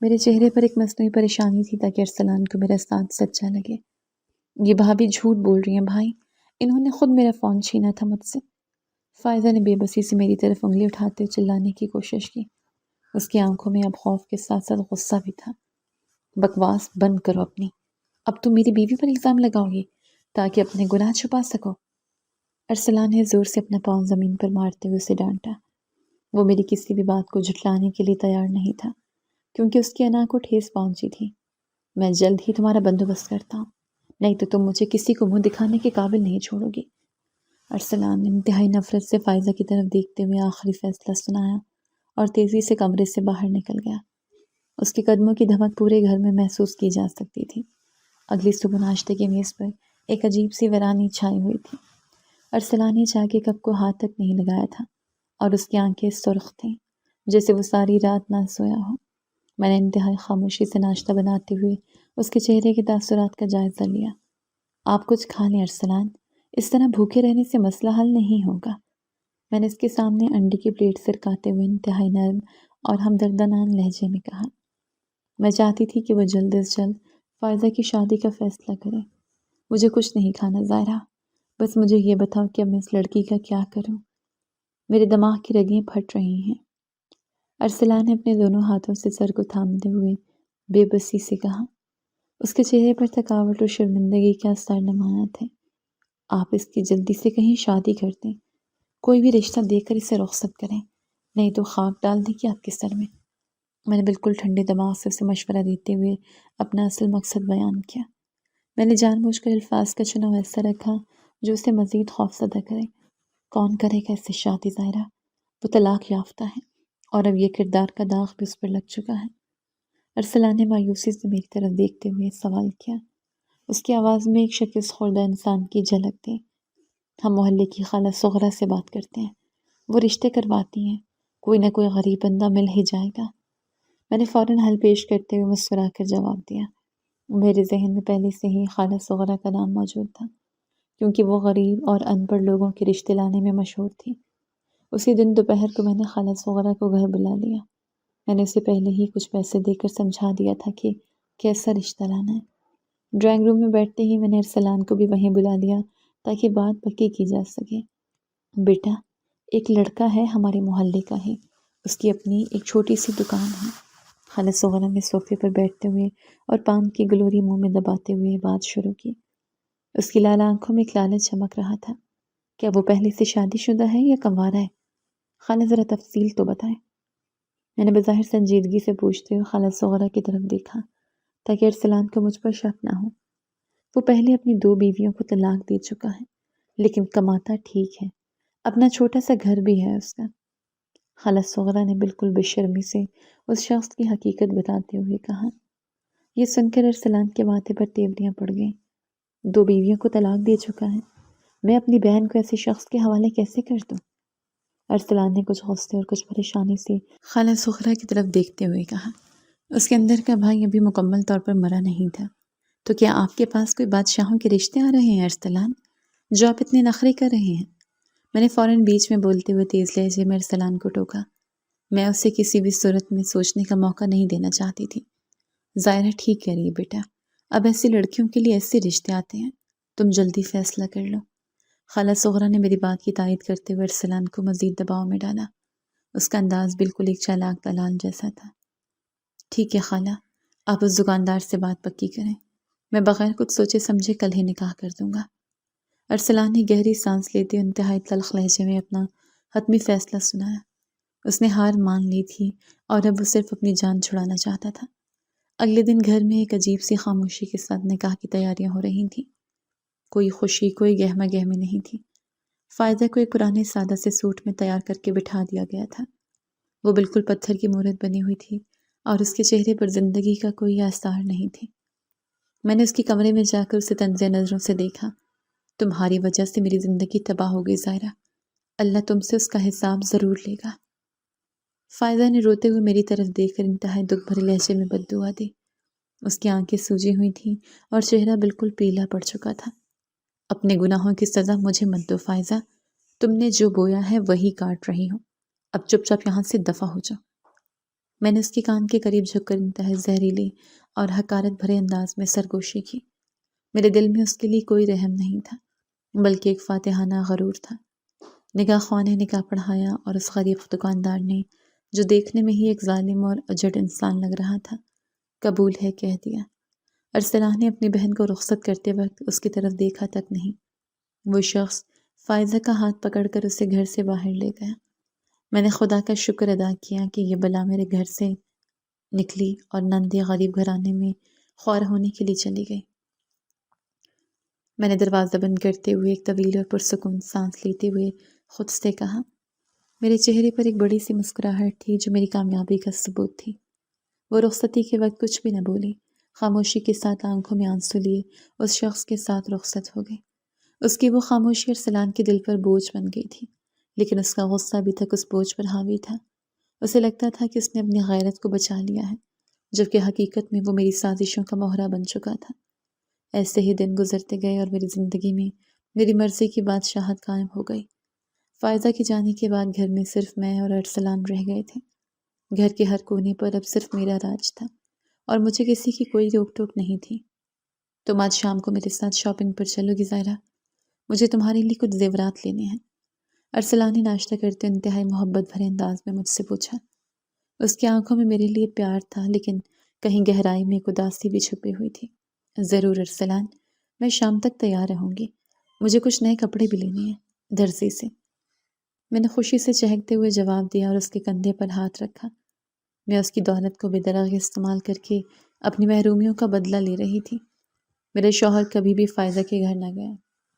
میرے چہرے پر ایک مصنوعی پریشانی تھی تاکہ ارسلان کو میرا ساتھ سچا لگے۔ یہ بھابھی جھوٹ بول رہی ہیں بھائی، انہوں نے خود میرا فون چھینا تھا مجھ سے۔ فائزہ نے بے بسی سے میری طرف انگلی اٹھاتے ہوئے چلانے کی کوشش کی۔ اس کی آنکھوں میں اب خوف کے ساتھ ساتھ غصہ بھی تھا۔ بکواس بند کرو اپنی، اب تم میری بیوی پر الزام لگاؤ گی تاکہ اپنے گناہ چھپا سکو۔ ارسلان نے زور سے اپنا پاؤں زمین پر مارتے ہوئے اسے ڈانٹا۔ وہ میری کسی بھی بات کو جھٹلانے کے لیے تیار نہیں تھا، کیونکہ اس کی انا کو ٹھیس پہنچی تھی۔ میں جلد ہی تمہارا بندوبست کرتا ہوں، نہیں تو تم مجھے کسی کو منہ دکھانے کے قابل نہیں چھوڑو گی۔ ارسلان نے انتہائی نفرت سے فائزہ کی طرف دیکھتے ہوئے آخری فیصلہ سنایا اور تیزی سے کمرے سے باہر نکل گیا۔ اس کے قدموں کی دھمک پورے گھر میں محسوس کی جا سکتی تھی۔ اگلی صبح ناشتے کی میز پر ایک عجیب سی ویرانی چھائی ہوئی تھی۔ ارسلان نے چائے کے کپ کو ہاتھ تک نہیں لگایا تھا اور اس کی آنکھیں سرخ تھیں جیسے وہ ساری رات نہ سویا ہو۔ میں نے انتہائی خاموشی سے ناشتہ بناتے ہوئے اس کے چہرے کے تاثرات کا جائزہ لیا۔ آپ کچھ کھا لیں ارسلان، اس طرح بھوکے رہنے سے مسئلہ حل نہیں ہوگا۔ میں نے اس کے سامنے انڈے کی پلیٹ سرکاتے ہوئے انتہائی نرم اور ہمدردانہ لہجے میں کہا۔ میں چاہتی تھی کہ وہ جلد از جلد فائزہ کی شادی کا فیصلہ کرے۔ مجھے کچھ نہیں کھانا ظاہرہ، بس مجھے یہ بتاؤ کہ اب میں اس لڑکی کا کیا کروں؟ میرے دماغ کی رگیں پھٹ رہی ہیں۔ ارسلان نے اپنے دونوں ہاتھوں سے سر کو تھامتے ہوئے بے بسی سے کہا۔ اس کے چہرے پر تھکاوٹ اور شرمندگی کے آثار نمایاں تھے۔ آپ اس کی جلدی سے کہیں شادی کر دیں، کوئی بھی رشتہ دے کر اسے رخصت کریں، نہیں تو خاک ڈال دے گی آپ کے سر میں۔ میں نے بالکل ٹھنڈے دماغ سے اسے مشورہ دیتے ہوئے اپنا اصل مقصد بیان کیا۔ میں نے جان بوجھ کر الفاظ کا چناؤ ایسا رکھا جو اسے مزید خوفزدہ کرے۔ کون کرے گا اس سے شادی ظاہرہ؟ وہ طلاق یافتہ ہے اور اب یہ کردار کا داغ بھی اس پر لگ چکا ہے۔ ارسلان نے مایوسی سے میری طرف دیکھتے ہوئے سوال کیا۔ اس کی آواز میں ایک شکست خوردہ انسان کی جھلک تھی۔ ہم محلے کی خالہ صغرا سے بات کرتے ہیں، وہ رشتے کرواتی ہیں، کوئی نہ کوئی غریب بندہ مل ہی جائے گا۔ میں نے فوراً حل پیش کرتے ہوئے مسکرا کر جواب دیا۔ میرے ذہن میں پہلے سے ہی خالہ صغرا کا نام موجود تھا، کیونکہ وہ غریب اور ان پڑھ لوگوں کے رشتے لانے میں مشہور تھی۔ اسی دن دوپہر کو میں نے خالہ صغرا کو گھر بلا لیا۔ میں نے اسے پہلے ہی کچھ پیسے دے کر سمجھا دیا تھا کہ کیسا رشتہ لانا ہے۔ ڈرائنگ روم میں بیٹھتے ہی میں نے ارسلان کو بھی وہیں بلا لیا تاکہ بات پکی کی جا سکے۔ بیٹا، ایک لڑکا ہے ہمارے محلے کا ہی، اس کی اپنی ایک چھوٹی سی دکان ہے۔ خالہ صغرا نے صوفے پر بیٹھتے ہوئے اور پان کی گلوری منہ میں دباتے ہوئے بات شروع کی۔ اس کی لال آنکھوں میں ایک لالچ چمک رہا تھا۔ کیا وہ پہلے سے شادی شدہ ہے یا کنوارا ہے؟ خالہ ذرا تفصیل تو بتائیں۔ میں نے بظاہر سنجیدگی سے پوچھتے ہوئے خالہ صغرا کی طرف دیکھا تاکہ ارسلان کو مجھ پر شک نہ ہو۔ وہ پہلے اپنی 2 بیویوں کو طلاق دے چکا ہے، لیکن کماتا ٹھیک ہے، اپنا چھوٹا سا گھر بھی ہے اس کا۔ خالہ صغرا نے بالکل بے شرمی سے اس شخص کی حقیقت بتاتے ہوئے کہا۔ یہ سن کر ارسلان کے ماتھے پر تیوریاں پڑ گئیں۔ 2 بیویوں کو طلاق دے چکا ہے، میں اپنی بہن کو ایسے شخص کے حوالے کیسے کر دوں؟ ارسلان نے کچھ غصے اور کچھ پریشانی سے خالہ صغرا کی طرف دیکھتے ہوئے کہا۔ اس کے اندر کا بھائی ابھی مکمل طور پر مرا نہیں تھا، تو کیا آپ کے پاس کوئی بادشاہوں کے رشتے آ رہے ہیں ارسلان، جو آپ اتنے نخرے کر رہے ہیں؟ میں نے فوراً بیچ میں بولتے ہوئے تیز لہجے میں ارسلان کو ٹوکا۔ میں اسے کسی بھی صورت میں سوچنے کا موقع نہیں دینا چاہتی تھی۔ ظاہرہ ٹھیک کہہ رہی ہے بیٹا، اب ایسی لڑکیوں کے لیے ایسے رشتے آتے ہیں، تم جلدی فیصلہ کر لو۔ خالہ صغرا نے میری بات کی تائید کرتے ہوئے ارسلان کو مزید دباؤ میں ڈالا۔ اس کا انداز بالکل ایک چالاک دلال جیسا تھا۔ ٹھیک ہے خالہ، آپ اس دکاندار سے بات پکی کریں، میں بغیر کچھ سوچے سمجھے کل ہی نکاح کر دوں گا۔ ارسلان نے گہری سانس لیتے انتہائی تلخ لہجے میں اپنا حتمی فیصلہ سنایا۔ اس نے ہار مان لی تھی اور اب وہ صرف اپنی جان چھڑانا چاہتا تھا۔ اگلے دن گھر میں ایک عجیب سی خاموشی کے ساتھ نکاح کی تیاریاں ہو رہی تھیں۔ کوئی خوشی، کوئی گہما گہمی نہیں تھی۔ فائزہ کو ایک پرانے سادہ سے سوٹ میں تیار کر کے بٹھا دیا گیا تھا۔ وہ بالکل پتھر کی مورت بنی ہوئی تھی اور اس کے چہرے پر زندگی کا کوئی آثار نہیں تھی۔ میں نے اس کے کمرے میں جا کر اسے طنز نظروں سے دیکھا۔ تمہاری وجہ سے میری زندگی تباہ ہو گئی ظاہرہ، اللہ تم سے اس کا حساب ضرور لے گا۔ فائزہ نے روتے ہوئے میری طرف دیکھ کر انتہائی دکھ بھرے لہجے میں بددعا دی۔ اس کی آنکھیں سوجی ہوئی تھیں اور چہرہ بالکل پیلا پڑ چکا تھا۔ اپنے گناہوں کی سزا مجھے مت دو فائزہ، تم نے جو بویا ہے وہی کاٹ رہی ہوں، اب چپ چاپ یہاں سے دفع ہو جاؤ۔ میں نے اس کے کان کے قریب جھک کر انتہائی زہریلی اور حقارت بھرے انداز میں سرگوشی کی۔ میرے دل میں اس کے لیے کوئی رحم نہیں تھا، بلکہ ایک فاتحانہ غرور تھا۔ نگاہ خواہ نے نکاح پڑھایا اور اس غریب دکاندار نے، جو دیکھنے میں ہی ایک ظالم اور اجڑ انسان لگ رہا تھا، قبول ہے کہہ دیا۔ ارسلان نے اپنی بہن کو رخصت کرتے وقت اس کی طرف دیکھا تک نہیں۔ وہ شخص فائزہ کا ہاتھ پکڑ کر اسے گھر سے باہر لے گیا۔ میں نے خدا کا شکر ادا کیا کہ یہ بلا میرے گھر سے نکلی اور نندے غریب گھرانے میں خوار ہونے کے لیے چلی گئی۔ میں نے دروازہ بند کرتے ہوئے ایک طویل اور پرسکون سانس لیتے ہوئے خود سے کہا۔ میرے چہرے پر ایک بڑی سی مسکراہٹ تھی جو میری کامیابی کا ثبوت تھی۔ وہ رخصتی کے وقت کچھ بھی نہ بولی، خاموشی کے ساتھ آنکھوں میں آنسو لیے اس شخص کے ساتھ رخصت ہو گئی۔ اس کی وہ خاموشی ارسلان کے دل پر بوجھ بن گئی تھی، لیکن اس کا غصہ ابھی تک اس بوجھ پر حاوی تھا۔ اسے لگتا تھا کہ اس نے اپنی غیرت کو بچا لیا ہے، جبکہ حقیقت میں وہ میری سازشوں کا مہرہ بن چکا تھا۔ ایسے ہی دن گزرتے گئے اور میری زندگی میں میری مرضی کی بادشاہت قائم ہو گئی۔ فائزہ کے جانے کے بعد گھر میں صرف میں اور ارسلان رہ گئے تھے۔ گھر کے ہر کونے پر اب صرف میرا راج تھا اور مجھے کسی کی کوئی روک ٹوک نہیں تھی۔ تم آج شام کو میرے ساتھ شاپنگ پر چلو گی زائرہ؟ مجھے تمہارے لیے کچھ زیورات لینے ہیں۔ ارسلان نے ناشتہ کرتے انتہائی محبت بھرے انداز میں مجھ سے پوچھا۔ اس کی آنکھوں میں میرے لیے پیار تھا، لیکن کہیں گہرائی میں ایک اداسی بھی چھپی ہوئی تھی۔ ضرور ارسلان، میں شام تک تیار رہوں گی۔ مجھے کچھ نئے کپڑے بھی لینے ہیں درزی سے۔ میں نے خوشی سے چہکتے ہوئے جواب دیا اور اس کے کندھے پر ہاتھ رکھا۔ میں اس کی دولت کو بے دراغ استعمال کر کے اپنی محرومیوں کا بدلہ لے رہی تھی۔ میرے شوہر کبھی بھی فائزہ کے گھر نہ گیا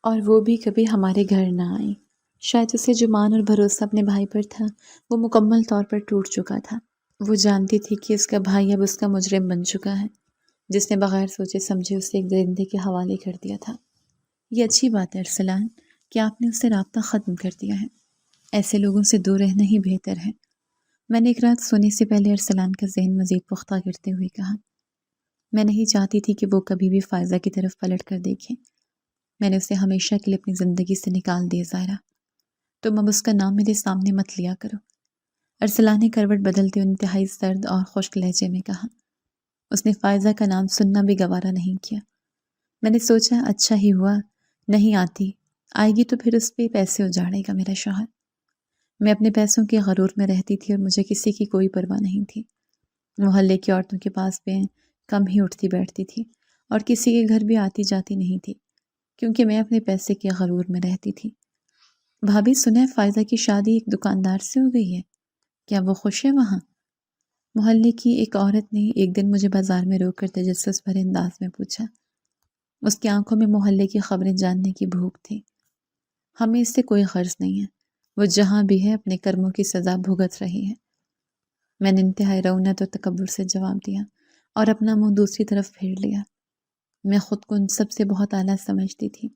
اور وہ بھی کبھی ہمارے گھر نہ آئی۔ شاید اسے جو مان اور بھروسہ اپنے بھائی پر تھا وہ مکمل طور پر ٹوٹ چکا تھا۔ وہ جانتی تھی کہ اس کا بھائی اب اس کا مجرم بن چکا ہے، جس نے بغیر سوچے سمجھے اسے ایک درندے کے حوالے کر دیا تھا۔ یہ اچھی بات ہے ارسلان کہ آپ نے اس سے رابطہ ختم کر دیا ہے۔ ایسے لوگوں سے دور رہنا ہی بہتر ہے۔ میں نے ایک رات سونے سے پہلے ارسلان کا ذہن مزید پختہ کرتے ہوئے کہا۔ میں نہیں چاہتی تھی کہ وہ کبھی بھی فائزہ کی طرف پلٹ کر دیکھے۔ میں نے اسے ہمیشہ کے لیے اپنی زندگی سے نکال دیا زائرہ۔ تم اب اس کا نام میرے سامنے مت لیا کرو۔ ارسلان نے کروٹ بدلتے انتہائی سرد اور خشک لہجے میں کہا۔ اس نے فائزہ کا نام سننا بھی گوارا نہیں کیا۔ میں نے سوچا اچھا ہی ہوا نہیں آتی، آئے گی تو پھر اس پہ پیسے اجاڑے گا میرا شوہر۔ میں اپنے پیسوں کے غرور میں رہتی تھی اور مجھے کسی کی کوئی پرواہ نہیں تھی۔ محلے کی عورتوں کے پاس بھی کم ہی اٹھتی بیٹھتی تھی اور کسی کے گھر بھی آتی جاتی نہیں تھی، کیونکہ میں اپنے پیسے کے غرور میں رہتی تھی۔ بھابھی سنا ہے فائزہ کی شادی ایک دکاندار سے ہو گئی ہے، کیا وہ خوش ہے وہاں؟ محلے کی ایک عورت نے ایک دن مجھے بازار میں روک کر تجسس بھرے انداز میں پوچھا۔ اس کی آنکھوں میں محلے کی خبریں جاننے کی بھوک تھی۔ ہمیں اس سے کوئی غرض نہیں ہے، وہ جہاں بھی ہے اپنے کرموں کی سزا بھگت رہی ہے۔ میں نے انتہائی رونت اور تکبر سے جواب دیا اور اپنا منہ دوسری طرف پھیر لیا۔ میں خود کو ان سب سے بہت اعلیٰ سمجھتی تھی۔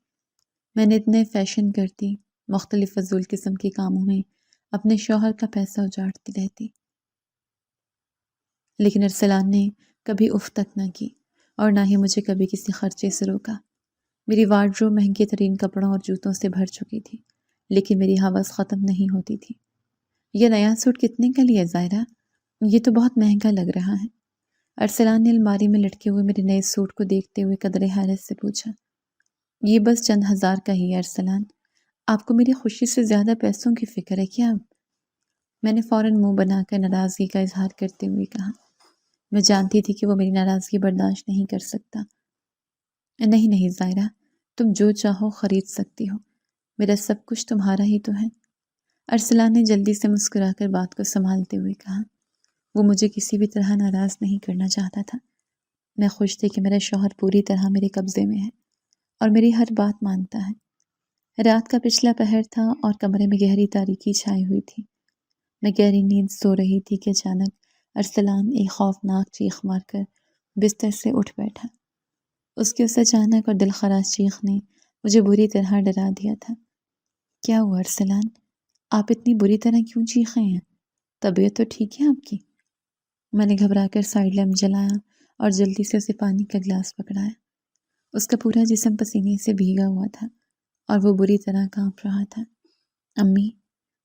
میں نے اتنے فیشن کرتی، مختلف فضول قسم کے کاموں میں اپنے شوہر کا پیسہ اجاڑتی رہتی، لیکن ارسلان نے کبھی اف تک نہ کی اور نہ ہی مجھے کبھی کسی خرچے سے روکا۔ میری وارڈروب مہنگے ترین کپڑوں اور جوتوں سے بھر چکی تھی، لیکن میری ہوس ختم نہیں ہوتی تھی۔ یہ نیا سوٹ کتنے کا لیا زائرہ؟ یہ تو بہت مہنگا لگ رہا ہے۔ ارسلان نے الماری میں لٹکے ہوئے میرے نئے سوٹ کو دیکھتے ہوئے قدرے حیرت سے پوچھا۔ یہ بس چند ہزار کا ہی ہے ارسلان، آپ کو میری خوشی سے زیادہ پیسوں کی فکر ہے کیا اب؟ میں نے فوراً منہ بنا کر ناراضگی کا اظہار کرتے ہوئے کہا۔ میں جانتی تھی کہ وہ میری ناراضگی برداشت نہیں کر سکتا۔ نہیں زائرہ، تم جو چاہو خرید سکتی ہو، میرا سب کچھ تمہارا ہی تو ہے۔ ارسلان نے جلدی سے مسکرا کر بات کو سنبھالتے ہوئے کہا۔ وہ مجھے کسی بھی طرح ناراض نہیں کرنا چاہتا تھا۔ میں خوش تھی کہ میرا شوہر پوری طرح میرے قبضے میں ہے اور میری ہر بات مانتا ہے۔ رات کا پچھلا پہر تھا اور کمرے میں گہری تاریکی چھائی ہوئی تھی۔ میں گہری نیند سو رہی تھی کہ اچانک ارسلان ایک خوفناک چیخ مار کر بستر سے اٹھ بیٹھا۔ اس کی اس اچانک اور دلخراش چیخ نے مجھے بری طرح ڈرا دیا تھا۔ کیا ہوا ارسلان؟ آپ اتنی بری طرح کیوں چیخے ہیں؟ طبیعت تو ٹھیک ہے آپ کی؟ میں نے گھبرا کر سائڈ لیمپ جلایا اور جلدی سے اسے پانی کا گلاس پکڑایا۔ اس کا پورا جسم پسینے سے بھیگا ہوا تھا اور وہ بری طرح کانپ رہا تھا۔ امی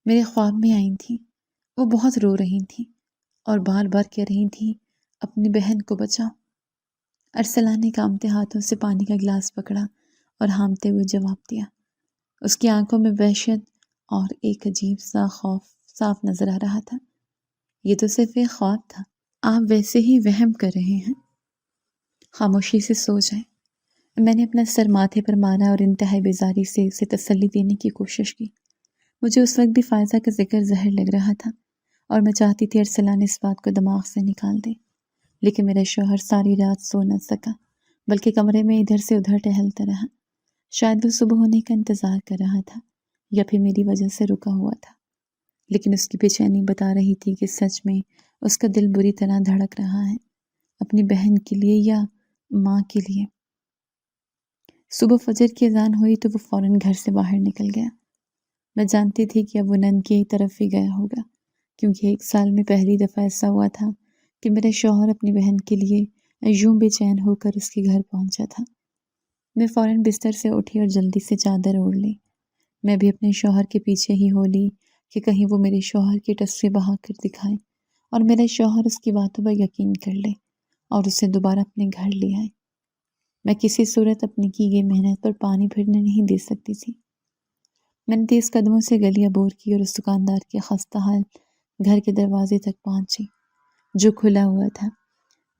میرے خواب میں آئی تھیں، وہ بہت رو رہی تھیں اور بار بار کہہ رہی تھیں اپنی بہن کو بچاؤ۔ ارسلان نے کانپتے ہاتھوں سے پانی کا گلاس پکڑا اور ہامتے ہوئے جواب دیا۔ اس کی آنکھوں میں وحشت اور ایک عجیب سا خوف صاف نظر آ رہا تھا۔ یہ تو صرف ایک خواب تھا، آپ ویسے ہی وہم کر رہے ہیں، خاموشی سے سو جائیں۔ میں نے اپنا سر ماتھے پر مارا اور انتہائی بیزاری سے اسے تسلی دینے کی کوشش کی۔ مجھے اس وقت بھی فائزہ کا ذکر زہر لگ رہا تھا اور میں چاہتی تھی ارسلان اس بات کو دماغ سے نکال دے، لیکن میرا شوہر ساری رات سو نہ سکا، بلکہ کمرے میں ادھر سے ادھر ٹہلتا رہا۔ شاید وہ صبح ہونے کا انتظار کر رہا تھا یا پھر میری وجہ سے رکا ہوا تھا، لیکن اس کی بے چینی بتا رہی تھی کہ سچ میں اس کا دل بری طرح دھڑک رہا ہے، اپنی بہن کے لیے یا ماں کے لیے۔ صبح فجر کی اذان ہوئی تو وہ فوراً گھر سے باہر نکل گیا۔ میں جانتی تھی کہ اب وہ نن کی طرف ہی گیا ہوگا، کیونکہ 1 سال میں پہلی دفعہ ایسا ہوا تھا کہ میرا شوہر اپنی بہن کے لیے یوں بے چین ہو کر اس کے گھر پہنچا تھا۔ میں فوراً بستر سے اٹھی اور جلدی سے چادر اوڑھ لی۔ میں بھی اپنے شوہر کے پیچھے ہی ہو لی کہ کہیں وہ میرے شوہر کی تصویر بہا کر دکھائے اور میرا شوہر اس کی باتوں پر یقین کر لے اور اسے دوبارہ اپنے گھر لے آئے۔ میں کسی صورت اپنی کی گئی محنت پر پانی پھرنے نہیں دے سکتی تھی۔ میں نے تیز قدموں سے گلی عبور کی اور اس دکاندار کے خستہ حال گھر کے دروازے تک پہنچی جو کھلا ہوا تھا۔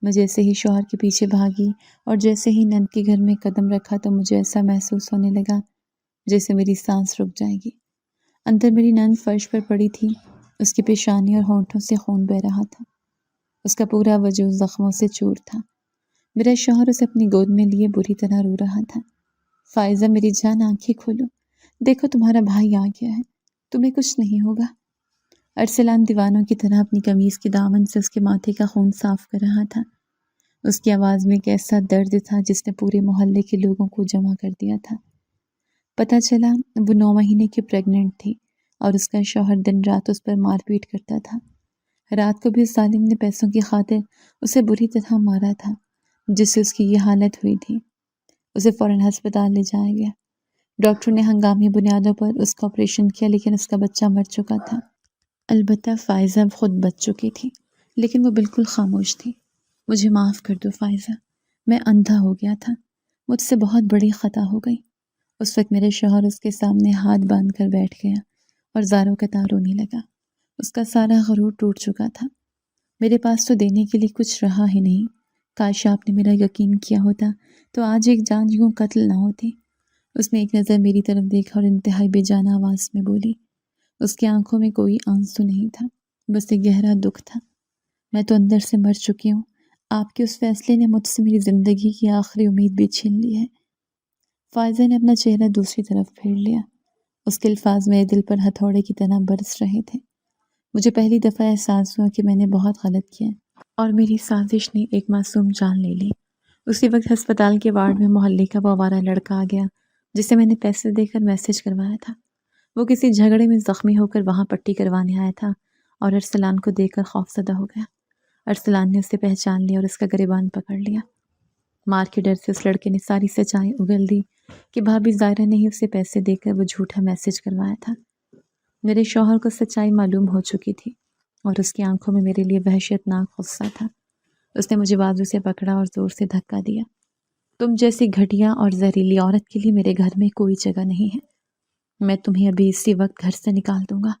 میں جیسے ہی شوہر کے پیچھے بھاگی اور جیسے ہی نند کے گھر میں قدم رکھا تو مجھے ایسا محسوس ہونے لگا جیسے میری سانس رک جائے گی۔ اندر میری نند فرش پر پڑی تھی، اس کی پیشانی اور ہونٹوں سے خون بہہ رہا تھا، اس کا پورا وجود زخموں سے چور تھا۔ میرا شوہر اسے اپنی گود میں لیے بری طرح رو رہا تھا۔ فائزہ میری جان، آنکھیں کھولو، دیکھو تمہارا بھائی آ گیا ہے، تمہیں کچھ نہیں ہوگا۔ ارسلان دیوانوں کی طرح اپنی قمیض کے دامن سے اس کے ماتھے کا خون صاف کر رہا تھا۔ اس کی آواز میں ایک ایسا درد تھا جس نے پورے محلے کے لوگوں کو جمع کر دیا تھا۔ پتہ چلا وہ 9 مہینے کی پریگننٹ تھی اور اس کا شوہر دن رات اس پر مار پیٹ کرتا تھا۔ رات کو بھی اس ظالم نے پیسوں کی خاطر اسے بری طرح مارا تھا، جس سے اس کی یہ حالت ہوئی تھی۔ اسے فوراً ہسپتال لے جایا گیا۔ ڈاکٹر نے ہنگامی بنیادوں پر اس کا آپریشن کیا، لیکن اس کا بچہ مر چکا تھا۔ البتہ فائزہ خود بچ چکی تھی، لیکن وہ بالکل خاموش تھی۔ مجھے معاف کر دو فائزہ، میں اندھا ہو گیا تھا، مجھ سے بہت بڑی خطا ہو گئی۔ اس وقت میرے شوہر اس کے سامنے ہاتھ باندھ کر بیٹھ گیا اور زاروں قطار رونے لگا۔ اس کا سارا غرور ٹوٹ چکا تھا۔ میرے پاس تو دینے کے لیے کچھ رہا ہی نہیں۔ کاش آپ نے میرا یقین کیا ہوتا تو آج ایک جان یوں قتل نہ ہوتی۔ اس نے ایک نظر میری طرف دیکھا اور انتہائی بے جانہ آواز میں بولی۔ اس کی آنکھوں میں کوئی آنسو نہیں تھا، بس ایک گہرا دکھ تھا۔ میں تو اندر سے مر چکی ہوں، آپ کے اس فیصلے نے مجھ سے میری زندگی کی آخری امید بھی چھین لی ہے۔ فائزہ نے اپنا چہرہ دوسری طرف پھیر لیا۔ اس کے الفاظ میرے دل پر ہتھوڑے کی طرح برس رہے تھے۔ مجھے پہلی دفعہ احساس ہوا کہ میں نے بہت غلط کیا اور میری سازش نے ایک معصوم جان لے لی۔ اسی وقت ہسپتال کے وارڈ میں محلے کا وہ آوارہ لڑکا آ گیا جسے میں نے پیسے دے کر میسج کروایا تھا۔ وہ کسی جھگڑے میں زخمی ہو کر وہاں پٹی کروانے آیا تھا اور ارسلان کو دیکھ کر خوفزدہ ہو گیا۔ ارسلان نے اسے پہچان لیا اور اس کا گریبان پکڑ لیا۔ مار کے ڈر سے اس لڑکے نے ساری سچائی اگل دی کہ بھابھی ظاہرہ نے ہی اسے پیسے دے کر وہ جھوٹا میسج کروایا تھا۔ میرے شوہر کو سچائی معلوم ہو چکی تھی اور اس کی آنکھوں میں میرے لیے وحشتناک غصہ تھا۔ اس نے مجھے بازو سے پکڑا اور زور سے دھکا دیا۔ تم جیسی گھٹیا اور زہریلی عورت کے لیے میرے گھر میں کوئی جگہ نہیں ہے، میں تمہیں ابھی اسی وقت گھر سے نکال دوں گا۔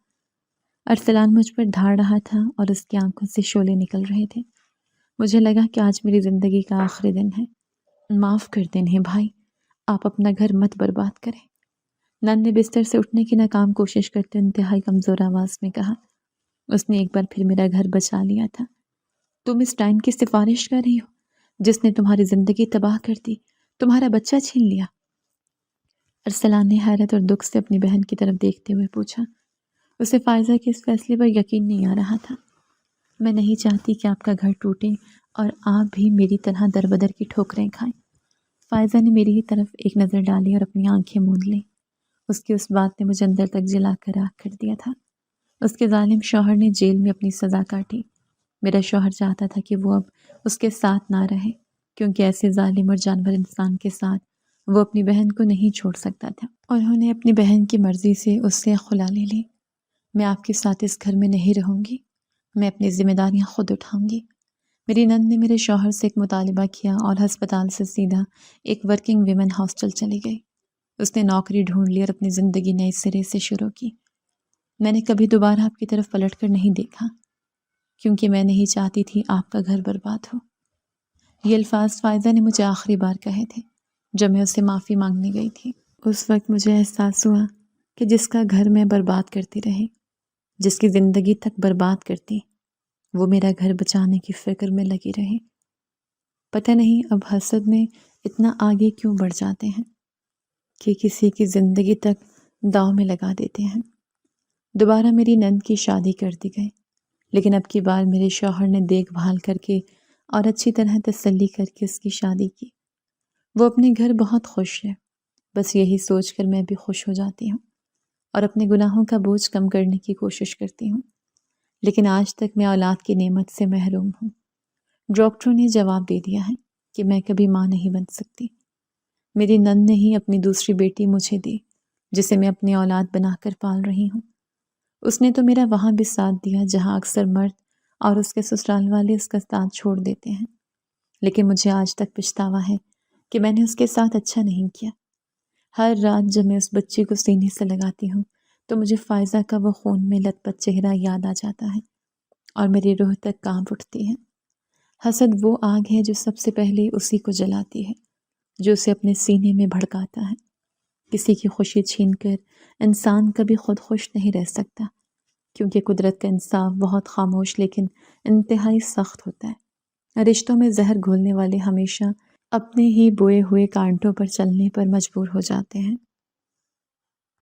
ارسلان مجھ پر دھاڑ رہا تھا اور اس کی آنکھوں سے شعلے نکل رہے تھے۔ مجھے لگا کہ آج میری زندگی کا آخری دن ہے۔ معاف کر دیں بھائی، آپ اپنا گھر مت برباد کریں، نن نے بستر سے اٹھنے کی ناکام کوشش کرتے انتہائی کمزور آواز میں کہا۔ اس نے ایک بار پھر میرا گھر بچا لیا تھا۔ تم اس ٹائم کی سفارش کر رہی ہو جس نے تمہاری زندگی تباہ کر دی، تمہارا بچہ چھین لیا؟ ارسلان نے حیرت اور دکھ سے اپنی بہن کی طرف دیکھتے ہوئے پوچھا۔ اسے فائزہ کے اس فیصلے پر یقین نہیں آ رہا تھا۔ میں نہیں چاہتی کہ آپ کا گھر ٹوٹے اور آپ بھی میری طرح در بدر کی ٹھوکریں کھائیں۔ فائزہ نے میری ہی طرف ایک نظر ڈالی اور اپنی آنکھیں موند لیں۔ اس کی اس بات نے مجھے اندر تک جلا کر راکھ کر دیا تھا۔ اس کے ظالم شوہر نے جیل میں اپنی سزا کاٹی۔ میرا شوہر چاہتا تھا کہ وہ اب اس کے ساتھ نہ رہے، کیونکہ ایسے ظالم اور جانور انسان کے ساتھ وہ اپنی بہن کو نہیں چھوڑ سکتا تھا۔ انہوں نے اپنی بہن کی مرضی سے اس سے خلا لے لی۔ میں آپ کے ساتھ اس گھر میں نہیں رہوں گی، میں اپنی ذمہ داریاں خود اٹھاؤں گی۔ میری نند نے میرے شوہر سے ایک مطالبہ کیا اور ہسپتال سے سیدھا ایک ورکنگ ویمن ہاسٹل چلی گئی۔ اس نے نوکری ڈھونڈ لی اور اپنی زندگی نئے سرے سے شروع کی۔ میں نے کبھی دوبارہ آپ کی طرف پلٹ کر نہیں دیکھا، کیونکہ میں نہیں چاہتی تھی آپ کا گھر برباد ہو۔ یہ الفاظ فائزہ نے مجھے آخری بار کہے تھے جب میں اس سے معافی مانگنے گئی تھی۔ اس وقت مجھے احساس ہوا کہ جس کا گھر میں برباد کرتی رہی، جس کی زندگی تک برباد کرتی، وہ میرا گھر بچانے کی فکر میں لگی رہی۔ پتہ نہیں اب حسد میں اتنا آگے کیوں بڑھ جاتے ہیں۔ کہ کسی کی زندگی تک داؤ میں لگا دیتے ہیں۔ دوبارہ میری نند کی شادی کر دی گئی، لیکن اب کی بار میرے شوہر نے دیکھ بھال کر کے اور اچھی طرح تسلی کر کے اس کی شادی کی۔ وہ اپنے گھر بہت خوش ہے، بس یہی سوچ کر میں بھی خوش ہو جاتی ہوں اور اپنے گناہوں کا بوجھ کم کرنے کی کوشش کرتی ہوں، لیکن آج تک میں اولاد کی نعمت سے محروم ہوں۔ ڈاکٹروں نے جواب دے دیا ہے کہ میں کبھی ماں نہیں بن سکتی۔ میری نند نے ہی اپنی دوسری بیٹی مجھے دی، جسے میں اپنی اولاد بنا کر پال رہی ہوں۔ اس نے تو میرا وہاں بھی ساتھ دیا جہاں اکثر مرد اور اس کے سسرال والے اس کا ساتھ چھوڑ دیتے ہیں، لیکن مجھے آج تک پچھتاوا ہے کہ میں نے اس کے ساتھ اچھا نہیں کیا۔ ہر رات جب میں اس بچی کو سینے سے لگاتی ہوں تو مجھے فائزہ کا وہ خون میں لت پت چہرہ یاد آ جاتا ہے اور میری روح تک کانپ اٹھتی ہے۔ حسد وہ آگ ہے جو سب سے پہلے اسی کو جلاتی ہے، جو اسے اپنے سینے میں بھڑکاتا ہے۔ کسی کی خوشی چھین کر انسان کبھی خود خوش نہیں رہ سکتا، کیونکہ قدرت کا انصاف بہت خاموش لیکن انتہائی سخت ہوتا ہے۔ رشتوں میں زہر گھولنے والے ہمیشہ اپنے ہی بوئے ہوئے کانٹوں پر چلنے پر مجبور ہو جاتے ہیں۔